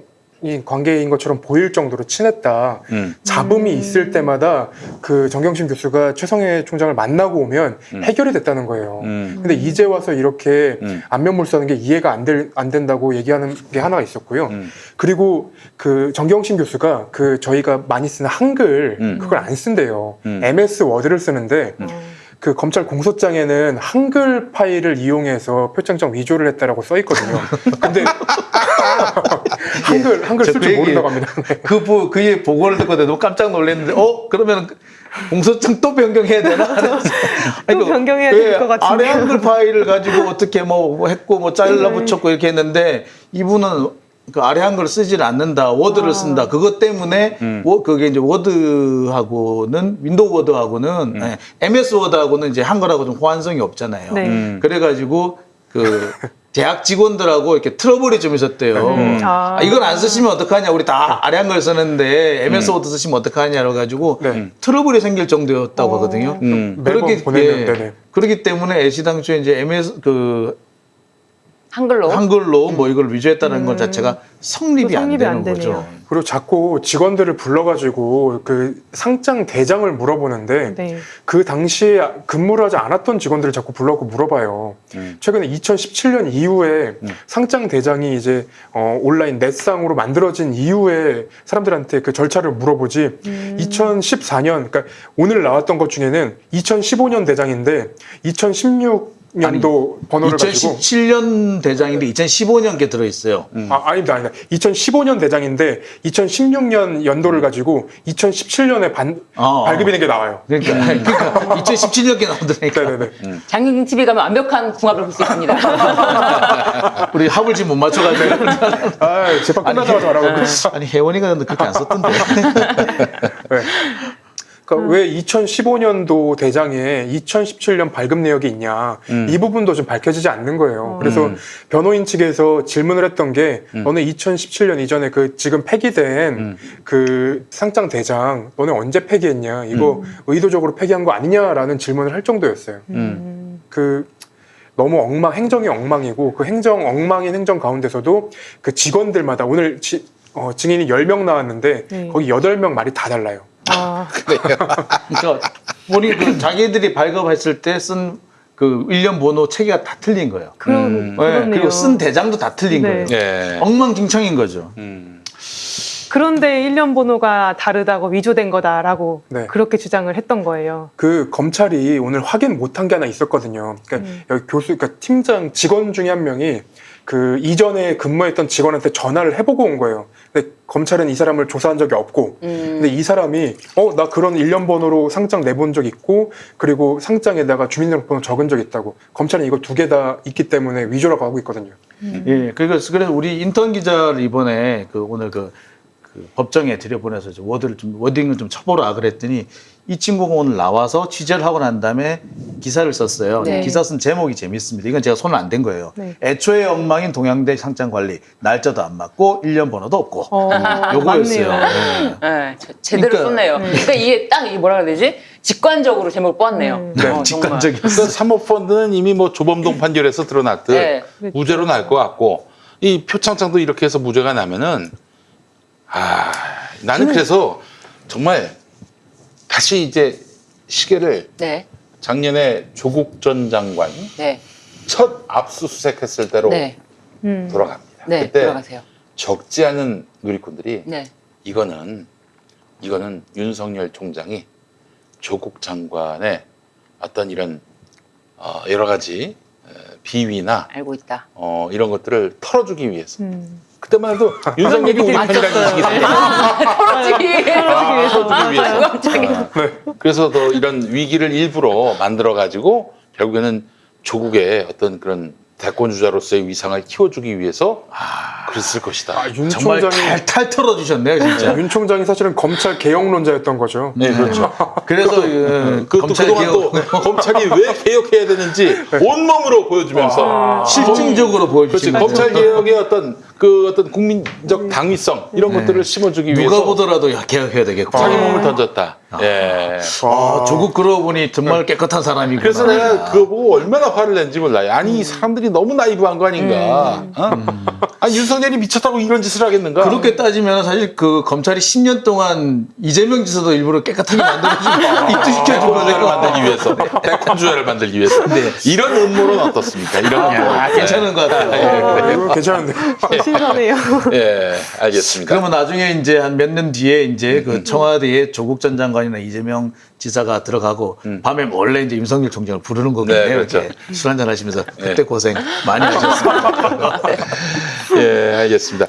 [SPEAKER 5] 관계인 것처럼 보일 정도로 친했다. 잡음이 있을 때마다 그 정경심 교수가 최성해 총장을 만나고 오면 해결이 됐다는 거예요. 근데 이제 와서 이렇게 안면물 써는 게 이해가 안 된다고 얘기하는 게 하나가 있었고요. 그리고 그 정경심 교수가 그 저희가 많이 쓰는 한글 그걸 안 쓴대요. MS 워드를 쓰는데 그 검찰 공소장에는 한글 파일을 이용해서 표창장 위조를 했다라고 써 있거든요. 근데 한글 쓸 줄 모른다고 합니다. 네.
[SPEAKER 4] 그의 보고를 듣고 내가 너무 깜짝 놀랐는데 그러면 공소장 또 변경해야 되나?
[SPEAKER 3] 또 변경해야 될 것 같은데요.
[SPEAKER 4] 아래 한글 파일을 가지고 어떻게 뭐 했고 뭐 잘라 붙였고 이렇게 했는데 이분은 그 아래 한글을 쓰질 않는다. 워드를 쓴다. 그것 때문에 그게 이제 워드하고는 윈도우 워드하고는 MS 워드하고는 이제 한글하고 좀 호환성이 없잖아요.
[SPEAKER 3] 네.
[SPEAKER 4] 그래가지고 그 대학 직원들하고 이렇게 트러블이 좀 있었대요. 이건 안 쓰시면 어떡하냐. 우리 다 아래 한글 쓰는데 MS 워드 쓰시면 어떡하냐. 그래가지고
[SPEAKER 5] 네.
[SPEAKER 4] 트러블이 생길 정도였다고 하거든요.
[SPEAKER 5] 매번 보내면 네네.
[SPEAKER 4] 그렇기 때문에 애시당초에 이제 MS 한글로 뭐 이걸 위조했다는 것 자체가 성립이 안
[SPEAKER 3] 성립이 안
[SPEAKER 4] 되는
[SPEAKER 3] 되네요.
[SPEAKER 4] 거죠.
[SPEAKER 5] 그리고 자꾸 직원들을 불러가지고 그 상장 대장을 물어보는데
[SPEAKER 3] 네.
[SPEAKER 5] 그 당시에 근무를 하지 않았던 직원들을 자꾸 불러고 물어봐요. 최근에 2017년 이후에 상장 대장이 이제 온라인 넷상으로 만들어진 이후에 사람들한테 그 절차를 물어보지 2014년 그러니까 오늘 나왔던 것 중에는 2015년 대장인데 2016년도 번호를 가지고
[SPEAKER 4] 2017년 대장인데 2015년께 들어있어요.
[SPEAKER 5] 아닙니다. 2015년 대장인데 2016년 연도를 가지고 2017년에 발급이 된 게 나와요.
[SPEAKER 4] 그러니까 2017년께 나오더라니까.
[SPEAKER 5] 네네네.
[SPEAKER 2] 장윤 TV 가면 완벽한 궁합을 볼 수 있습니다.
[SPEAKER 4] 우리 합을 지금 못 맞춰가지고.
[SPEAKER 5] 재판 끝나자마자 말하고.
[SPEAKER 4] 아니 혜원이가 그렇게 안 썼던데.
[SPEAKER 5] 네. 그러니까 왜 2015년도 대장에 2017년 발급 내역이 있냐 이 부분도 좀 밝혀지지 않는 거예요. 그래서 변호인 측에서 질문을 했던 게 너네 2017년 이전에 그 지금 폐기된 그 상장 대장 너네 언제 폐기했냐 이거 의도적으로 폐기한 거 아니냐라는 질문을 할 정도였어요. 그 너무 행정이 엉망이고 그 엉망인 행정 가운데서도 그 직원들마다 오늘 증인이 10명 나왔는데 거기 8명 말이 다 달라요.
[SPEAKER 4] 그러니까 본인 그 자기들이 발급했을 때 쓴 그 1년 번호 체계가 다 틀린 거예요.
[SPEAKER 3] 그러네요.
[SPEAKER 4] 그리고 쓴 대장도 다 틀린
[SPEAKER 3] 네.
[SPEAKER 4] 거예요.
[SPEAKER 1] 예.
[SPEAKER 4] 엉망진창인 거죠.
[SPEAKER 3] 그런데 1년 번호가 다르다고 위조된 거다라고
[SPEAKER 5] 네.
[SPEAKER 3] 그렇게 주장을 했던 거예요.
[SPEAKER 5] 그 검찰이 오늘 확인 못한 게 하나 있었거든요. 그러니까 여기 그러니까 팀장 직원 중에 한 명이 그 이전에 근무했던 직원한테 전화를 해보고 온 거예요. 근데 검찰은 이 사람을 조사한 적이 없고, 근데 이 사람이 나 그런 1년 번호로 상장 내본 적 있고, 그리고 상장에다가 주민등록번호 적은 적 있다고. 검찰은 이거 2개 다 있기 때문에 위조라고 하고 있거든요.
[SPEAKER 4] 예, 그래서 우리 인턴 기자를 이번에 오늘 그 법정에 들여보내서 워딩을 좀 쳐보라 그랬더니 이 친구가 오늘 나와서 취재를 하고 난 다음에 기사를 썼어요.
[SPEAKER 2] 네.
[SPEAKER 4] 기사 쓴 제목이 재밌습니다. 이건 제가 손을 안 댄 거예요.
[SPEAKER 3] 네.
[SPEAKER 4] 애초에 엉망인 동양대 상장 관리, 날짜도 안 맞고 1년 번호도 없고. 요거였어요.
[SPEAKER 3] 맞네요.
[SPEAKER 4] 네.
[SPEAKER 2] 네, 제대로
[SPEAKER 4] 그러니까-
[SPEAKER 2] 썼네요. 그러니까 이게 딱 이게 뭐라 그래야 되지? 직관적으로 제목을 뽑았네요.
[SPEAKER 4] 네,
[SPEAKER 2] 정말.
[SPEAKER 4] 직관적이었어요.
[SPEAKER 1] 그러니까 사모펀드는 이미 뭐 조범동 판결에서 드러났듯
[SPEAKER 2] 네.
[SPEAKER 1] 무죄로 날 것 같고 이 표창장도 이렇게 해서 무죄가 나면은 나는 그래서 정말 다시 이제 시계를
[SPEAKER 2] 네,
[SPEAKER 1] 작년에 조국 전 장관
[SPEAKER 2] 네,
[SPEAKER 1] 첫 압수수색했을 때로
[SPEAKER 2] 네,
[SPEAKER 1] 돌아갑니다.
[SPEAKER 2] 네,
[SPEAKER 1] 그때
[SPEAKER 2] 들어가세요.
[SPEAKER 1] 적지 않은 누리꾼들이
[SPEAKER 2] 네,
[SPEAKER 1] 이거는 윤석열 총장이 조국 장관의 어떤 이런 여러 가지 비위나
[SPEAKER 2] 알고 있다.
[SPEAKER 1] 이런 것들을 털어주기 위해서
[SPEAKER 3] 음.
[SPEAKER 1] 그때만 해도 윤석열이 우리 편이라는 인식이 있었어요.
[SPEAKER 2] 털어지기 위해서.
[SPEAKER 1] 털어주기 위해서.
[SPEAKER 2] 갑자기.
[SPEAKER 1] 그래서 더 이런 위기를 일부러 만들어 가지고 결국에는 조국의 어떤 그런 대권 주자로서의 위상을 키워주기 위해서 그랬을 것이다.
[SPEAKER 5] 윤
[SPEAKER 4] 정말
[SPEAKER 5] 총장이
[SPEAKER 4] 탈탈 털어주셨네요, 진짜.
[SPEAKER 5] 윤 총장이 사실은 검찰 개혁론자였던 거죠.
[SPEAKER 1] 네, 그렇죠.
[SPEAKER 4] 그래서
[SPEAKER 1] 그것도
[SPEAKER 4] 검찰
[SPEAKER 1] 그동안
[SPEAKER 4] 개혁
[SPEAKER 1] 또 검찰이 왜 개혁해야 되는지 온몸으로 보여주면서
[SPEAKER 4] 실증적으로
[SPEAKER 1] 그렇지
[SPEAKER 4] 보여주신
[SPEAKER 1] 검찰 개혁의 어떤 국민적 당위성 이런 것들을 심어주기 위해서
[SPEAKER 4] 누가 보더라도 야, 개혁해야 되겠구나.
[SPEAKER 1] 자기 몸을 던졌다. 예.
[SPEAKER 4] 조국 그러고 보니 정말 깨끗한 사람이구나.
[SPEAKER 1] 그래서 내가 그거 보고 얼마나 화를 낸지 몰라요. 아니 이 사람들이 너무 나이브한 거 아닌가? 아니 윤석열이 미쳤다고 이런 짓을 하겠는가?
[SPEAKER 4] 그렇게 따지면 사실 그 검찰이 10년 동안 이재명 지사도 일부러 깨끗하게 만들어주고 입투시켜준
[SPEAKER 1] 대권주자를
[SPEAKER 4] 거네요.
[SPEAKER 1] 만들기 위해서, 대권주자를 만들기 위해서. 이런 음모는 어떻습니까? 이런 음모.
[SPEAKER 4] 괜찮은 것 같아요.
[SPEAKER 5] 이거 괜찮은데.
[SPEAKER 3] 신선해요.
[SPEAKER 1] 예, 알겠습니다.
[SPEAKER 4] 그러면 나중에 이제 한 몇 년 뒤에 이제 그 청와대에 조국 전 장관이나 이재명 지사가 들어가고 밤에 몰래 이제 윤석열 총장을 부르는 거겠네요.
[SPEAKER 1] 네, 그렇죠.
[SPEAKER 4] 이렇게 술 한잔 하시면서 그때 고생 많이 하셨습니다.
[SPEAKER 1] 예, 알겠습니다.